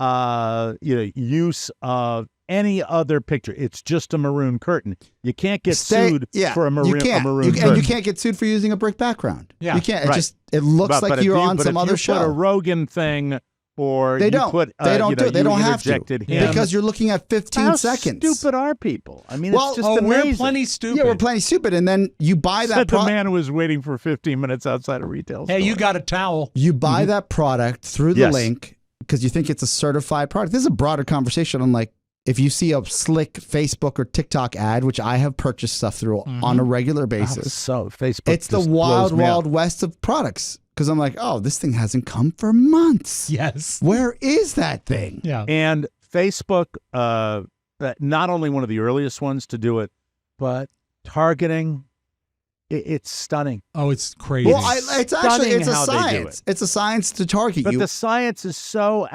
use of any other picture. It's just a maroon curtain. You can't get sued for a maroon curtain. And you can't get sued for using a brick background. Yeah. You can't. It looks like you're on some other show. But if you put a Rogan thing or they don't have to him, because you're looking at 15 seconds. How stupid are people? I mean, it's just amazing. We're plenty stupid. Yeah, we're plenty stupid. And then you buy that product. The man who was waiting for 15 minutes outside a retail store. Hey, you got a towel. You buy that product through the link because you think it's a certified product. This is a broader conversation. I'm like, if you see a slick Facebook or TikTok ad, which I have purchased stuff through on a regular basis. So Facebook, it's the wild west of products. Because I'm like, oh, this thing hasn't come for months. Yes. Where is that thing? Yeah. And Facebook, not only one of the earliest ones to do it, but targeting, it's stunning. Oh, it's crazy. Well, it's a science. It's a science to target you. But the science is so,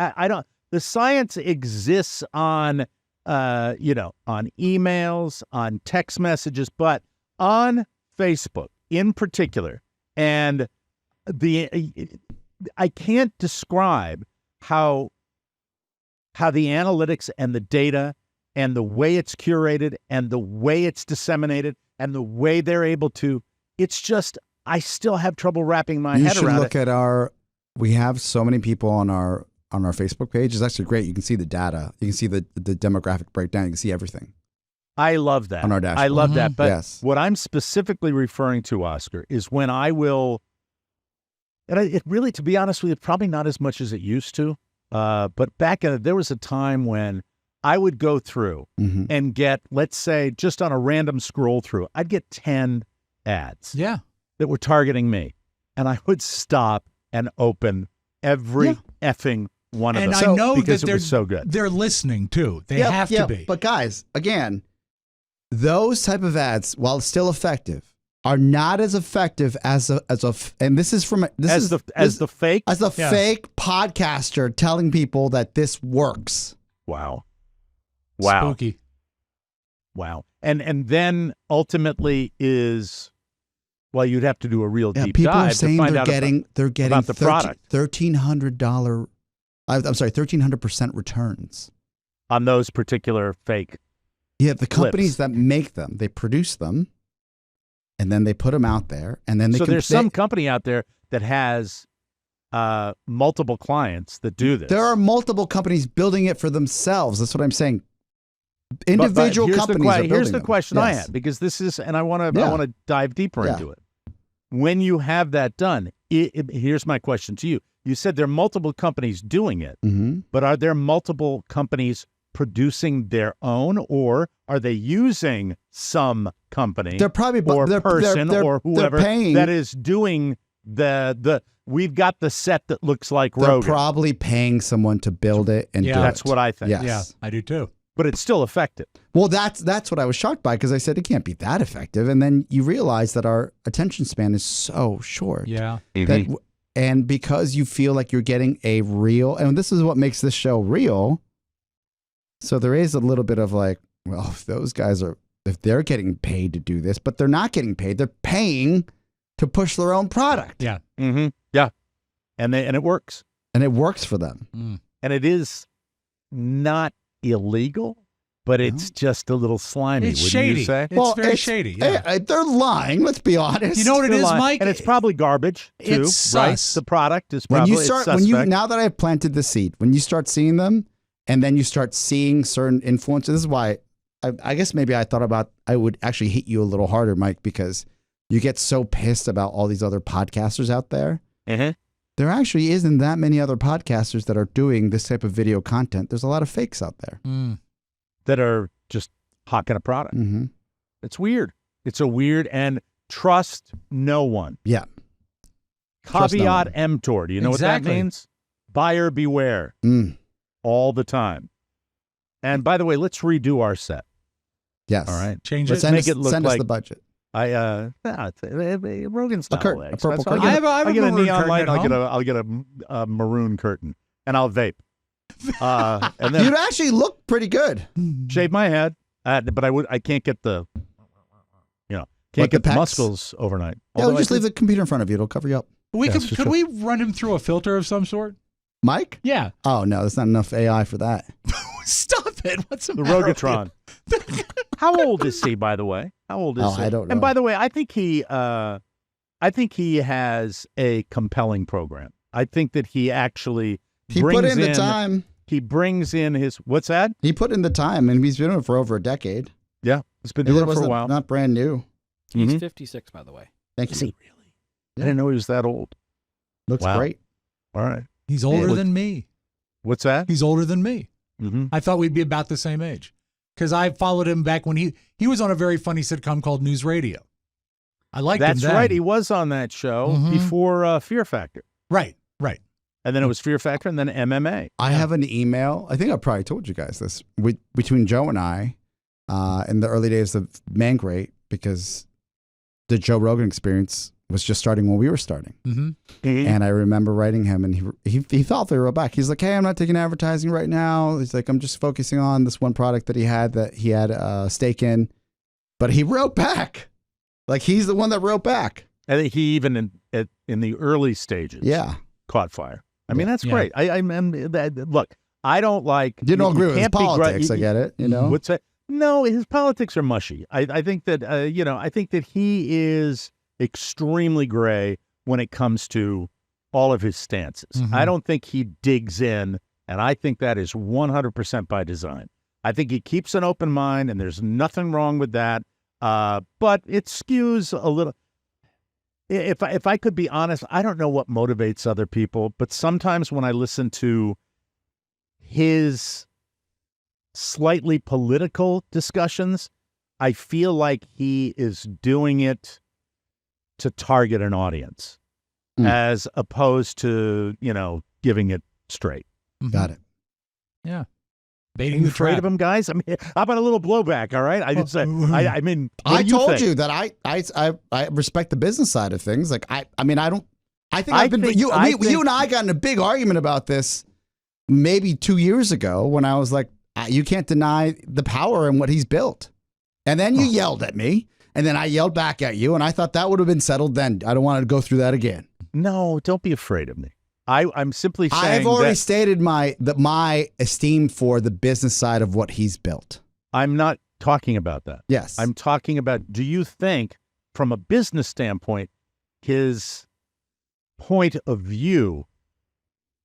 the science exists on, on emails, on text messages, but on Facebook in particular. And I can't describe how the analytics and the data and the way it's curated and the way it's disseminated and the way they're able to, it's just, I still have trouble wrapping my head around it. You should look at we have so many people on our Facebook page. It's actually great. You can see the data. You can see the demographic breakdown. You can see everything. I love that. On our dashboard. I love that. But what I'm specifically referring to, Oscar, is when I will, and it really, to be honest with you, probably not as much as it used to. But there was a time when I would go through and get, let's say, just on a random scroll through, I'd get 10 ads that were targeting me. And I would stop and open every effing one of them. And I know because that it was so good. They're listening too. They have to be. But guys, again, those type of ads, while still effective, are not as effective as a and this is from the fake. as a fake podcaster telling people that this works. Wow. Spooky. Wow. And then ultimately is, well, you'd have to do a real deep people dive are saying to find they're out getting about the product. $1,300. I'm sorry, 1,300% returns. on those particular fake. Yeah, the companies clips. that make them, they produce them, and then they put them out there, and then they. So there's some company out there that has multiple clients that do this. There are multiple companies building it for themselves. That's what I'm saying. Individual companies are building Here's the them. question I had, because this is, and I want to dive deeper into it. When you have that done, here's my question to you. You said there are multiple companies doing it, but are there multiple companies producing their own, or are they using some company They're probably or person they're or whoever paying, that is doing the we've got the set that looks like they're Rogan. probably paying someone to build it and do That's it. what I think. Yes. Yeah, I do too. But it's still effective. Well, that's what I was shocked by, because I said it can't be that effective, and then you realize that our attention span is so short. Yeah. And because you feel like you're getting a real, and this is what makes this show real. So there is a little bit of like, well, if those guys are, if they're getting paid to do this, but they're not getting paid, they're paying to push their own product. Yeah. Yeah. And it works. And it works for them. And it is not illegal, but it's just a little slimy. It's wouldn't shady. you say? It's very shady. Yeah. They're lying. Let's be honest. You know what it is, Mike? And it's probably garbage too, It's right? sus. The product is when probably you start, it's suspect. now that I've planted the seed, when you start seeing them, and then you start seeing certain influences, this is why I guess maybe I thought about I would actually hit you a little harder, Mike, because you get so pissed about all these other podcasters out there. There actually isn't that many other podcasters that are doing this type of video content. There's a lot of fakes out there. that are just hawking a product. It's weird. It's a weird, and trust no one. Yeah. Trust no Caveat one. emptor. Do you know what that Exactly. means? Buyer beware all the time. And by the way, let's redo our set. Yes. All right. Change Let's it. Make it look send us like- the budget. Rogan's not curtain, all that a purple expensive. curtain. I have a I'll get a maroon neon curtain light. at I'll get a maroon curtain, and I'll vape. And then You'd actually look pretty good. shave my head, but I can't get the, can't What, the get the pecs? muscles overnight. Yeah, Although we'll just I leave did- the computer in front of you. It'll cover you up. Could we run him through a filter of some sort? Mike? Yeah. Oh, no, there's not enough AI for that. Stop it. What's the the matter with you? Rogatron. How old is he, by the way? How old is Oh, he? I don't know. And by the way, I think he has a compelling program. I think that he actually He brings put in the time. He brings in his what's that? He put in the time, and he's been doing it for over a decade. Yeah, he's been It doing it for a wasn't- while. Not brand new. He's Mhm. 56, by the way. Thank Is you. he really? I didn't know he was that old. Looks Wow. great. All right. He's older Hey, than me. What's that? He's older than me. Mm-hmm. I thought we'd be about the same age, because I followed him back when he was on a very funny sitcom called News Radio. I liked him That's then. right. He was on that show Mhm. before Fear Factor, Right. and then it was Fear Factor, and then MMA. I have an email. I think I probably told you guys this between Joe and I in the early days of Man Great, because the Joe Rogan Experience was just starting when we were starting. Mm-hmm. And I remember writing him, and he thought they were back. He's like, "Hey, I'm not taking advertising right now." He's like, "I'm just focusing on this one product that he had a stake in." But he wrote back. Like, he's the one that wrote back. I think he even in the early stages, Yeah. caught fire. I mean, that's Yeah. great. Look, I don't like. You don't agree with his can't be politics. I get it. You know. What's that? No, his politics are mushy. I think that I think that he is extremely gray when it comes to all of his stances. Mhm. I don't think he digs in, and I think that is 100% by design. I think he keeps an open mind, and there's nothing wrong with that. But it skews a little. If I could be honest, I don't know what motivates other people, but sometimes when I listen to his slightly political discussions, I feel like he is doing it to target an audience as opposed to, giving it straight. Mm-hmm. Got it. Yeah. Baiting the afraid trap. of him, guys? I mean, how about a little blowback? All right, I just I mean, what I do you told think? you that I respect the business side of things. Like I mean, I don't. I think you and I got in a big argument about this maybe 2 years ago when I was like, you can't deny the power in what he's built, and then you yelled at me, and then I yelled back at you, and I thought that would have been settled then. I don't want to go through that again. No, don't be afraid of me. I'm simply saying I've already that stated my esteem for the business side of what he's built. I'm not talking about that. Yes. I'm talking about, do you think, from a business standpoint, his point of view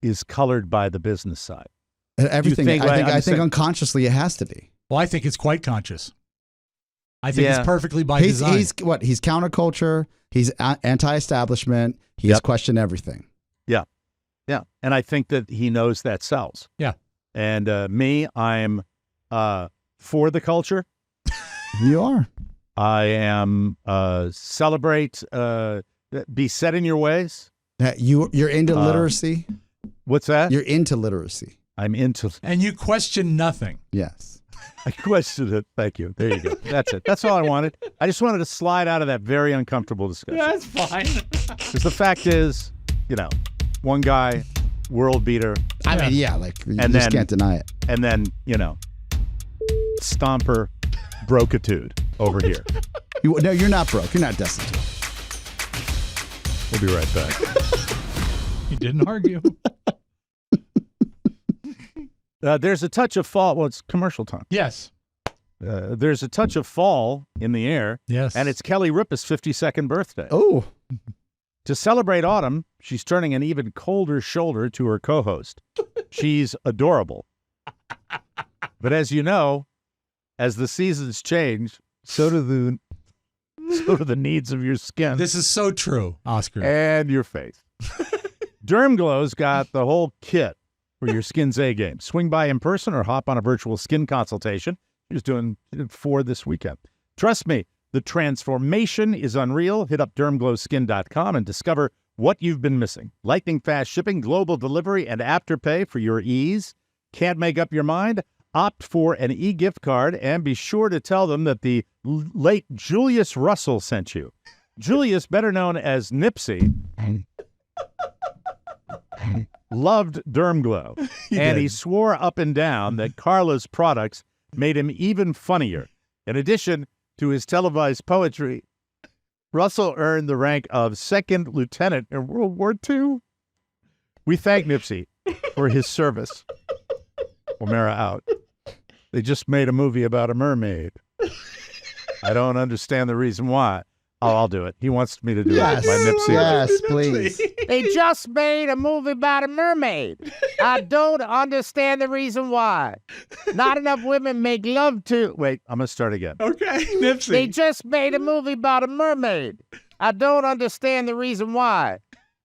is colored by the business side? Everything. think, I think unconsciously it has to be. Well, I think it's quite conscious. I think Yeah. it's perfectly by design. He's counterculture. He's anti-establishment. He's questioned everything. Yeah. And I think that he knows that sells. Yeah. And me, I'm for the culture. You are. I am celebrate, be set in your ways. You're into literacy. What's that? You're into literacy. I'm into. And you question nothing. Yes. I questioned it. Thank you. There you go. That's it. That's all I wanted. I just wanted to slide out of that very uncomfortable discussion. That's fine. Because the fact is, one guy, world beater, I mean, yeah, like you And just then- can't deny it. and then, stomper brokitude over here. No, you're not broke. You're not destitute. We'll be right back. He didn't argue. There's a touch of fall. Well, it's commercial time. Yes. There's a touch of fall in the air, Yes. and it's Kelly Ripa's 52nd birthday. Oh, To celebrate autumn, she's turning an even colder shoulder to her co-host. She's adorable. But as you know, as the seasons change, so do the needs of your skin This is so true, Oscar. and your face. Dermglow's got the whole kit for your skin's A game. Swing by in person or hop on a virtual skin consultation. She's doing 4 this weekend. Trust me, the transformation is unreal. Hit up dermglowskin.com and discover what you've been missing. Lightning fast shipping, global delivery, and Afterpay for your ease. Can't make up your mind? Opt for an e-gift card and be sure to tell them that the late Julius Russell sent you. Julius, better known as Nipsey, loved Dermglow, and he swore up and down that Carla's products made him even funnier. In addition to his televised poetry, Russell earned the rank of second lieutenant in World War II. We thank Nipsey for his service. O'Mara out. They just made a movie about a mermaid. I don't understand the reason why. Oh, I'll do it. He wants me to do it by Nipsey. Yes, please. They just made a movie about a mermaid. I don't understand the reason why. Not enough women make love to. Wait, I'm going to start again. Okay, Nipsey. They just made a movie about a mermaid. I don't understand the reason why.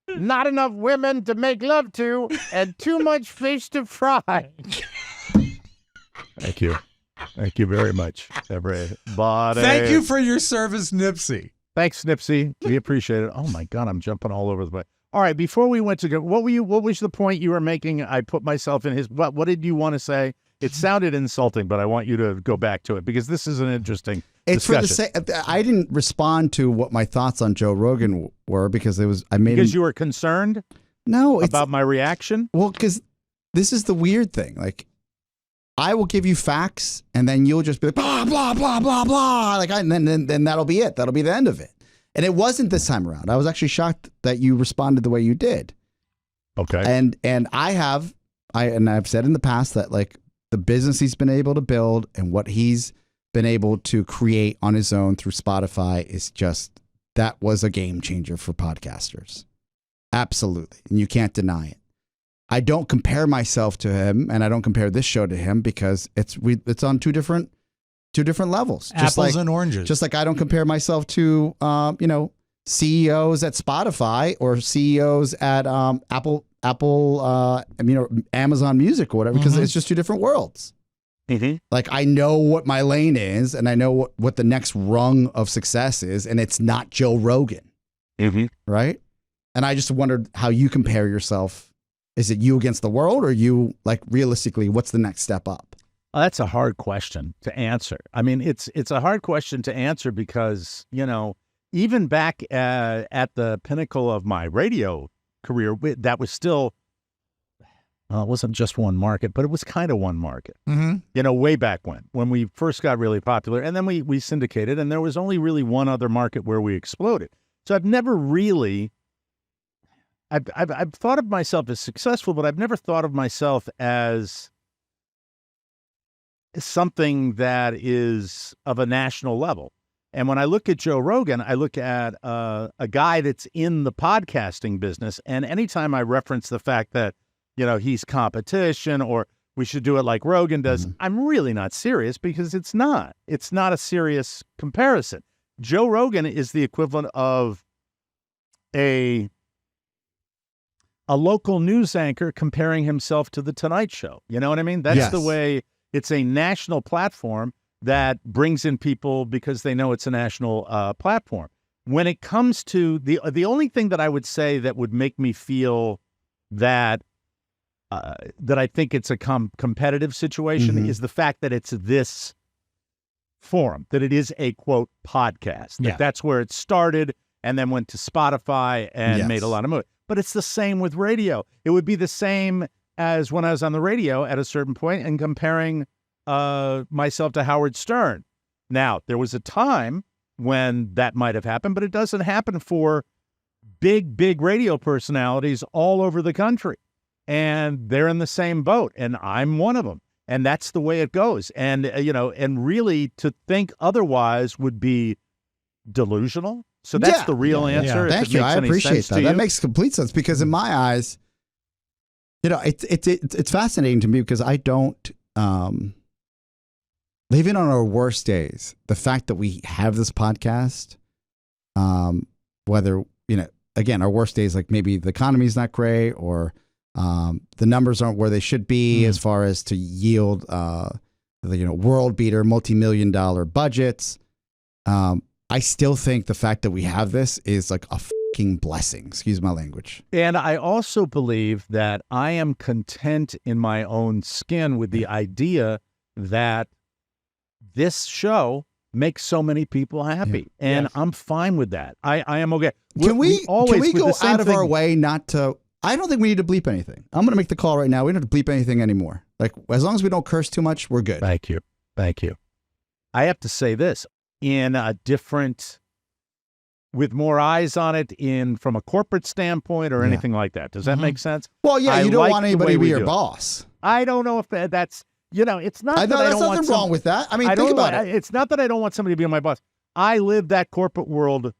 Not enough women to make love to and too much fish to fry. Thank you. Thank you very much, everybody. Thank you for your service, Nipsey. Thanks, Nipsey. We appreciate it. Oh my God, I'm jumping all over the place. All right, before we went to go, what was the point you were making? I put myself in his. What did you want to say? It sounded insulting, but I want you to go back to it because this is an interesting It's discussion. for the sake. I didn't respond to what my thoughts on Joe Rogan were because it was. I made Because him, you were concerned no it's, about my reaction. Well, because this is the weird thing. Like, I will give you facts, and then you'll just be like blah blah blah blah blah. Like, and then that'll be it. That'll be the end of it. And it wasn't this time around. I was actually shocked that you responded the way you did. Okay. And I've said in the past that like the business he's been able to build and what he's been able to create on his own through Spotify is just, that was a game changer for podcasters. Absolutely. And you can't deny it. I don't compare myself to him, and I don't compare this show to him because it's on two different levels. Apples and oranges. Just like I don't compare myself to CEOs at Spotify or CEOs at Amazon Music or whatever, because it's just two different worlds. Mm-hmm. Like, I know what my lane is, and I know what the next rung of success is, and it's not Joe Rogan, right? And I just wondered how you compare yourself. Is it you against the world, or you, like, realistically, what's the next step up? That's a hard question to answer. I mean, it's a hard question to answer because, even back at the pinnacle of my radio career, that was still, it wasn't just one market, but it was kind of one market, way back when we first got really popular. And then we syndicated, and there was only really one other market where we exploded. So I've never really, I've thought of myself as successful, but I've never thought of myself as something that is of a national level. And when I look at Joe Rogan, I look at a guy that's in the podcasting business. And anytime I reference the fact that, he's competition or we should do it like Rogan does, I'm really not serious because it's not. It's not a serious comparison. Joe Rogan is the equivalent of a local news anchor comparing himself to The Tonight Show. You know what I mean? That's the way. It's a national platform that brings in people because they know it's a national platform. When it comes to the only thing that I would say that would make me feel that I think it's a competitive situation is the fact that it's this forum, that it is a, quote, podcast. That's where it started and then went to Spotify and made a lot of money. But it's the same with radio. It would be the same as when I was on the radio at a certain point and comparing myself to Howard Stern. Now, there was a time when that might have happened, but it doesn't happen for big radio personalities all over the country. And they're in the same boat, and I'm one of them. And that's the way it goes. And, and really to think otherwise would be delusional. So that's the real answer. Thank you. I appreciate that. That makes complete sense because in my eyes, it's fascinating to me because I don't, even on our worst days, the fact that we have this podcast, whether, again, our worst days, like maybe the economy's not great or the numbers aren't where they should be as far as to yield, world beater, multi-million-dollar budgets. I still think the fact that we have this is like a fucking blessing. Excuse my language. And I also believe that I am content in my own skin with the idea that this show makes so many people happy. And I'm fine with that. I am okay. Can we go out of our way not to... I don't think we need to bleep anything. I'm going to make the call right now. We don't have to bleep anything anymore. Like, as long as we don't curse too much, we're good. Thank you. I have to say this. In a different, with more eyes on it from a corporate standpoint or anything like that. Does that make sense? Well, yeah, you don't want anybody to be your boss. I don't know if that's, it's not that I don't want... There's nothing wrong with that. I mean, think about it. It's not that I don't want somebody to be my boss. I live that corporate world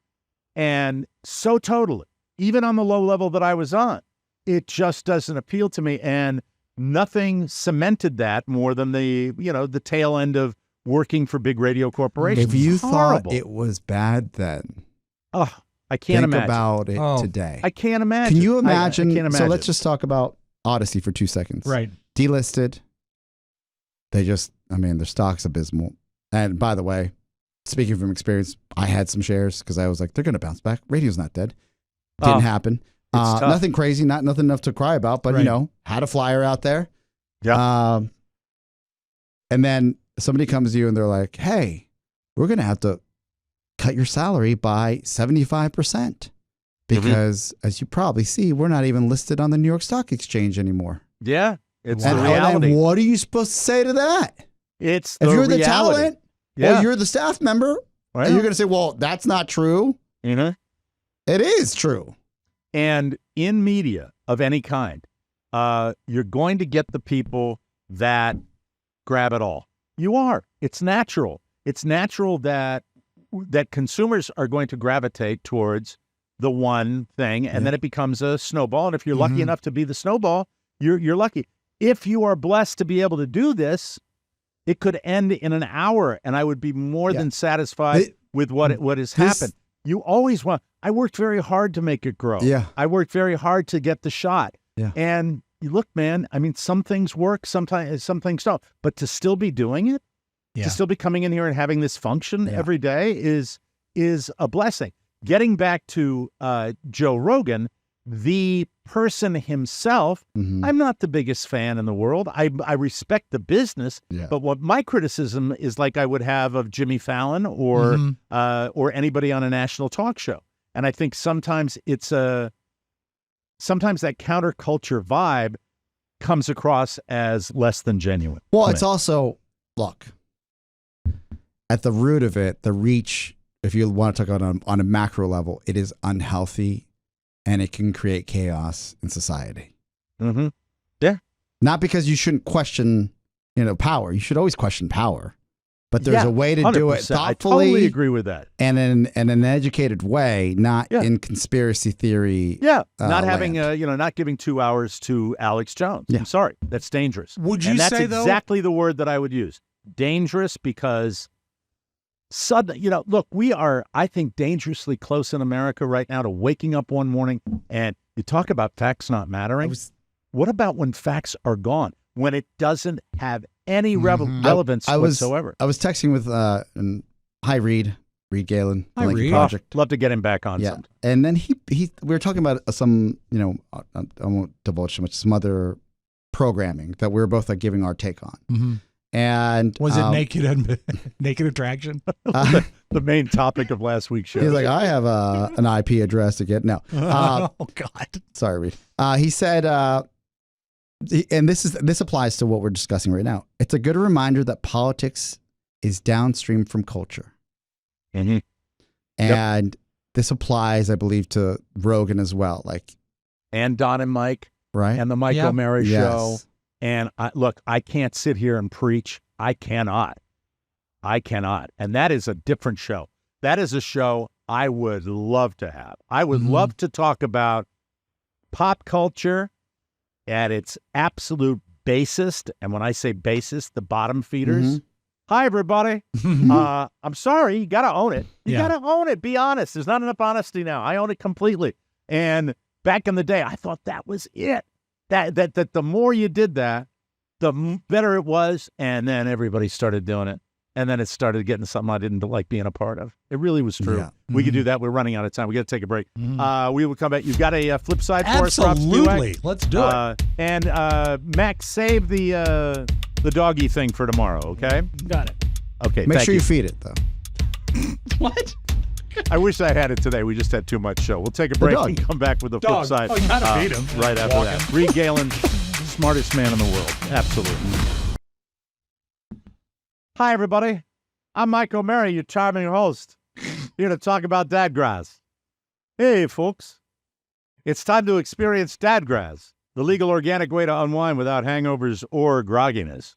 and so totally, even on the low level that I was on, it just doesn't appeal to me. And nothing cemented that more than the tail end of working for big radio corporations. If you thought it was bad then, I can't imagine. Think about it today. I can't imagine. Can you imagine? I can't imagine. So let's just talk about Odyssey for 2 seconds. Right. Delisted. Their stock's abysmal. And by the way, speaking from experience, I had some shares because I was like, they're going to bounce back. Radio's not dead. Didn't happen. Nothing crazy, nothing enough to cry about, but had a flyer out there. Yeah. And then somebody comes to you and they're like, hey, we're going to have to cut your salary by 75% because as you probably see, we're not even listed on the New York Stock Exchange anymore. Yeah. It's the reality. And what are you supposed to say to that? It's if you're reality. the talent or you're the staff member and you're going to say, well, that's not true. It is true. And in media of any kind, you're going to get the people that grab it all. You are. It's natural. It's natural that consumers are going to gravitate towards the one thing, and then it becomes a snowball. And if you're lucky enough to be the snowball, you're lucky. If you are blessed to be able to do this, it could end in an hour, and I would be more than satisfied with what has happened. You always want. I worked very hard to make it grow. Yeah. I worked very hard to get the shot. Yeah. And you look, man, I mean, some things work, sometimes some things don't. But to still be doing it, to still be coming in here and having this function every day is a blessing. Getting back to Joe Rogan, the person himself, I'm not the biggest fan in the world. I respect the business, but what my criticism is like I would have of Jimmy Fallon or anybody on a national talk show. And I think sometimes sometimes that counterculture vibe comes across as less than genuine. Well, it's also, look, at the root of it, the reach, if you want to talk about on a macro level, it is unhealthy. And it can create chaos in society. Yeah. Not because you shouldn't question, power. You should always question power. But there's a way to do it 100%. thoughtfully. I totally agree with that. And in an educated way, not in conspiracy theory. Yeah. Not having, land. not giving 2 hours to Alex Jones. Yeah. I'm sorry. That's dangerous. Would you and that's say, though? exactly the word that I would use. Dangerous because suddenly, look, we are, I think, dangerously close in America right now to waking up one morning and you talk about facts not mattering. What about when facts are gone? When it doesn't have any relevance whatsoever? I was texting with, hi, Reed Galen. Hi, Reed. Project. Love to get him back on something. And then we were talking about some, I won't divulge too much, some other programming that we were both giving our take on. And was it naked attraction? The main topic of last week's show. He's like, I have an IP address to get. No. Oh God. Sorry, Reed. He said, and this applies to what we're discussing right now. It's a good reminder that politics is downstream from culture. And this applies, I believe, to Rogan as well. And Don and Mike. Right. And the Mike O'Mara show. And I can't sit here and preach. I cannot. And that is a different show. That is a show I would love to have. I would love to talk about pop culture at its absolute basest. And when I say basest, the bottom feeders. Hi, everybody. I'm sorry. You got to own it. You got to own it. Be honest. There's not enough honesty now. I own it completely. And back in the day, I thought that was it. That the more you did that, the better it was. And then everybody started doing it. And then it started getting something I didn't like being a part of. It really was true. Yeah. We could do that. We're running out of time. We got to take a break. We will come back. You've got a flip side for us, Rob Spewak? Absolutely. Let's do it. And Max, save the doggy thing for tomorrow, okay? Got it. Okay, Make sure you feed it, though. What? I wish I had it today. We just had too much show. We'll take a break and come back with the flip side. Oh, you gotta feed him. Right after that. Reed Galen, smartest man in the world. Absolutely. Hi, everybody. I'm Mike O'Mara, your charming host, here to talk about dadgrass. Hey, folks. It's time to experience dadgrass, the legal organic way to unwind without hangovers or grogginess.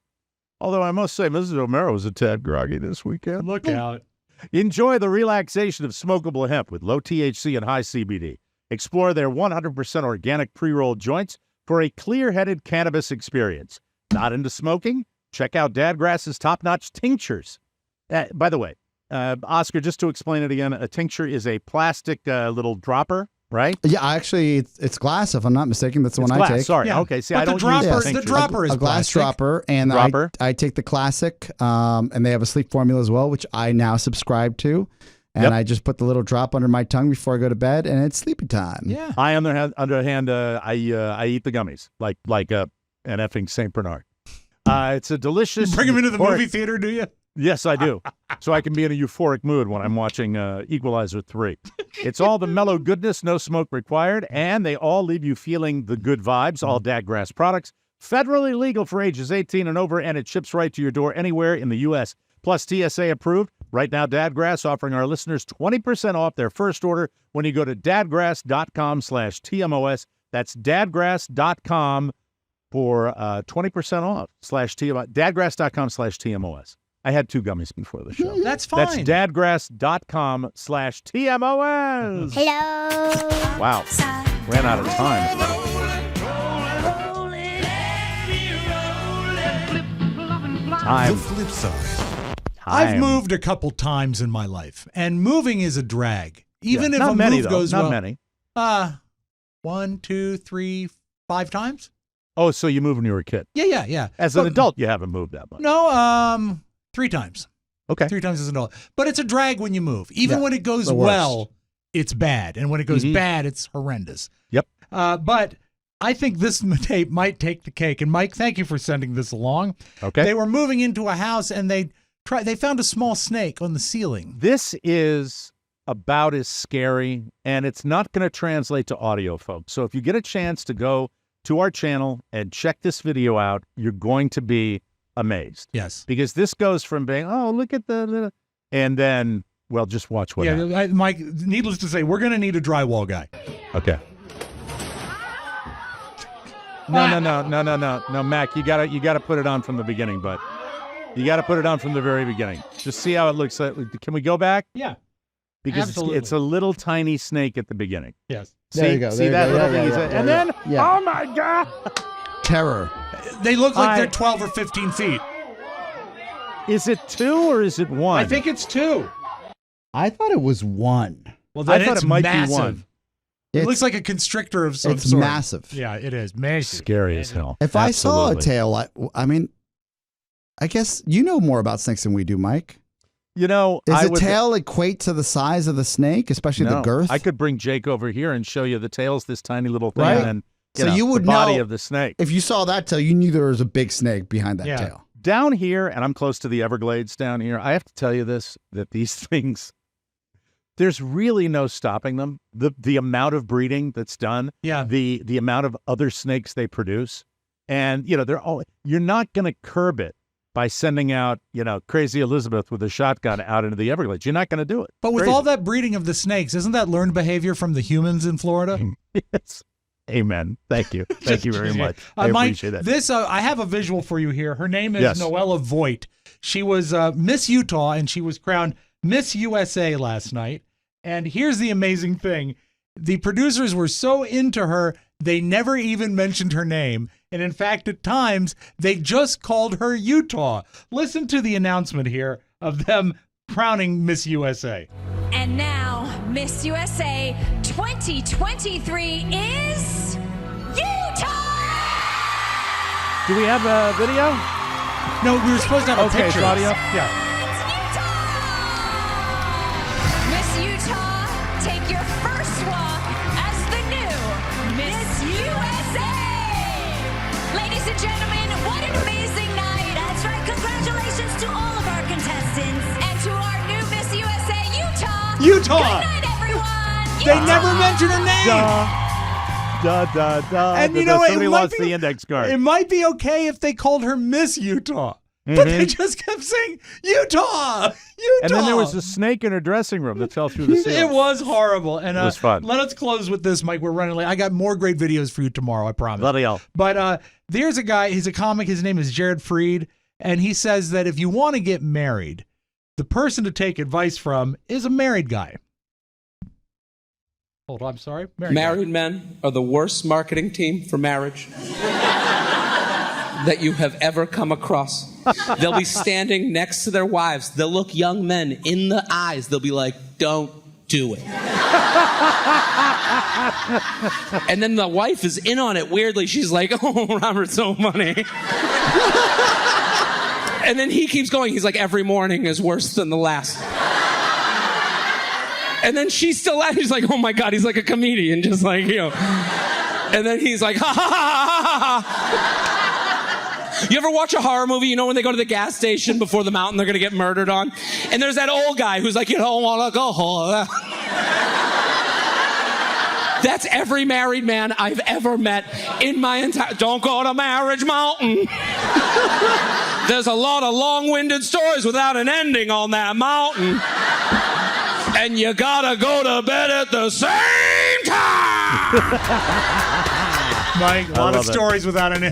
Although I must say, Mrs. O'Mara was a tad groggy this weekend. Look out. Enjoy the relaxation of smokable hemp with low THC and high CBD. Explore their 100% organic pre-rolled joints for a clear-headed cannabis experience. Not into smoking? Check out Dadgrass's top-notch tinctures. By the way, Oscar, just to explain it again, a tincture is a plastic little dropper, right? Yeah, actually, it's glass, if I'm not mistaken. That's the one glass. I take. Sorry. Yeah. Okay, see, but I don't use the dropper is a glass plastic. dropper, and I take the classic, and they have a sleep formula as well, which I now subscribe to. And I just put the little drop under my tongue before I go to bed, and it's sleepy time. Yeah. I, on the other hand, I eat the gummies like an effing St. Bernard. It's a delicious. You bring them into the movie theater, do you? Yes, I do. So I can be in a euphoric mood when I'm watching Equalizer 3. It's all the mellow goodness, no smoke required, and they all leave you feeling the good vibes. All Dadgrass products, federally legal for ages 18 and over, and it ships right to your door anywhere in the U.S. Plus TSA approved. Right now, Dadgrass offering our listeners 20% off their first order when you go to dadgrass.com/TMOS. That's dadgrass.com for 20% off /TMOS. Dadgrass.com/TMOS. I had 2 gummies before the show. That's fine. That's dadgrass.com/TMOS. Hello. Wow. Ran out of time. Time. The flip side. I've moved a couple times in my life, and moving is a drag. Even if not a many, move though. goes not well. many. 1, 2, 3, 5 times. Oh, so you moved when you were a kid. Yeah. As an adult, you haven't moved that much. No, 3 times. Okay. 3 times as an adult. But it's a drag when you move. Even when it goes well, it's bad. And when it goes bad, it's horrendous. Yep. But I think this tape might take the cake. And Mike, thank you for sending this along. Okay. They were moving into a house and they found a small snake on the ceiling. This is about as scary, and it's not going to translate to audio, folks. So if you get a chance to go to our channel and check this video out, you're going to be amazed. Yes. Because this goes from being, oh, look at the, and then, well, just watch what happens. Mike, needless to say, we're going to need a drywall guy. Okay. No, Mac, you gotta put it on from the beginning, bud. You gotta put it on from the very beginning. Just see how it looks. Can we go back? Yeah. Because it's a little tiny snake at the beginning. Yes. There you go. See that little thing? And then, yeah. oh my God! Terror. They look like they're 12 or 15 feet. Is it 2 or is it 1? I think it's 2. I thought it was 1. Well, then I thought it's it might massive. be 1. It looks like a constrictor of some It's sort. massive. Yeah, it is. Massive. Scary as hell. If I saw a Absolutely. tail, I mean, I guess you know more about snakes than we do, Mike. You know, Does the tail equate to the size of the snake, especially the girth? I could bring Jake over here and show you the tail's this tiny little thing, Right. and then So you would the body know- of the snake. If you saw that tail, you knew there was a big snake behind that tail. Down here, and I'm close to the Everglades down here, I have to tell you this, that these things, there's really no stopping them. The amount of breeding that's done, the amount of other snakes they produce, and you're not going to curb it by sending out, Crazy Elizabeth with a shotgun out into the Everglades. You're not going to do it. But with Crazy. all that breeding of the snakes, isn't that learned behavior from the humans in Florida? Yes. Amen. Thank you. Thank you very much. I Mike, appreciate that. This, I have a visual for you here. Her name is Yes. Noella Voigt. She was Miss Utah, and she was crowned Miss USA last night. And here's the amazing thing. The producers were so into her, they never even mentioned her name. And in fact, at times, they just called her Utah. Listen to the announcement here of them crowning Miss USA. And now, Miss USA 2023 is Utah! Do we have a video? No, we were supposed to have a Okay, picture. it's audio? Yeah. Miss Utah, take your first walk as the new Miss USA! Ladies and gentlemen, what an amazing night! That's right, congratulations to all of our contestants and to our new Miss USA, Utah! Utah! Good night, everyone! They never mentioned her name! Da. And you know what? Somebody It might lost be- the index card. It might be okay if they called her Miss Utah. But they just kept saying, Utah! Utah! And then there was a snake in her dressing room that fell through the ceiling. It was horrible. And It was fun. Let us close with this, Mike. We're running late. I got more great videos for you tomorrow, I promise. Bloody hell. But there's a guy, he's a comic, his name is Jared Freed, and he says that if you want to get married, the person to take advice from is a married guy. Hold on, I'm sorry. Married men are the worst marketing team for marriage that you have ever come across. They'll be standing next to their wives. They'll look young men in the eyes. They'll be like, don't do it. And then the wife is in on it weirdly. She's like, oh, Robert's so funny. And then he keeps going. He's like, every morning is worse than the last. And then she's still laughing. He's like, oh my God, he's like a comedian, just like, And then he's like, ha ha ha ha ha. You ever watch a horror movie, when they go to the gas station before the mountain they're going to get murdered on? And there's that old guy who's like, you don't want to go home. That's every married man I've ever met in my entire... Don't go to Marriage Mountain. There's a lot of long-winded stories without an ending on that mountain. And you gotta go to bed at the same time. Mike, a lot of love it. stories without an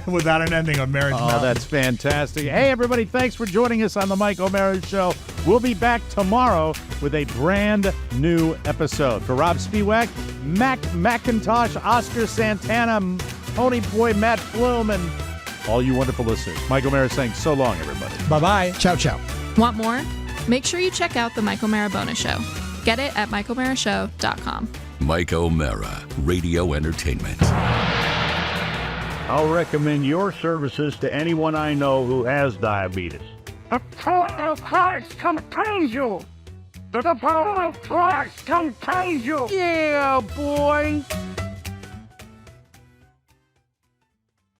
ending on Marriage Oh, Mountain. that's fantastic. Hey, everybody, thanks for joining us on the Mike O'Mara Show. We'll be back tomorrow with a brand new episode. For Rob Spiewak, Mac McIntosh, Oscar Santana, Pony Boy Matt Flume, and all you wonderful listeners. Mike O'Mara saying so long, everybody. Bye-bye. Ciao, ciao. Want more? Make sure you check out the Mike O'Mara Bonus Show. Get it at MikeO'MaraShow.com. Mike O'Mara, Radio Entertainment. I'll recommend your services to anyone I know who has diabetes. The power of Christ contains you. The power of Christ contains you. Yeah, boy.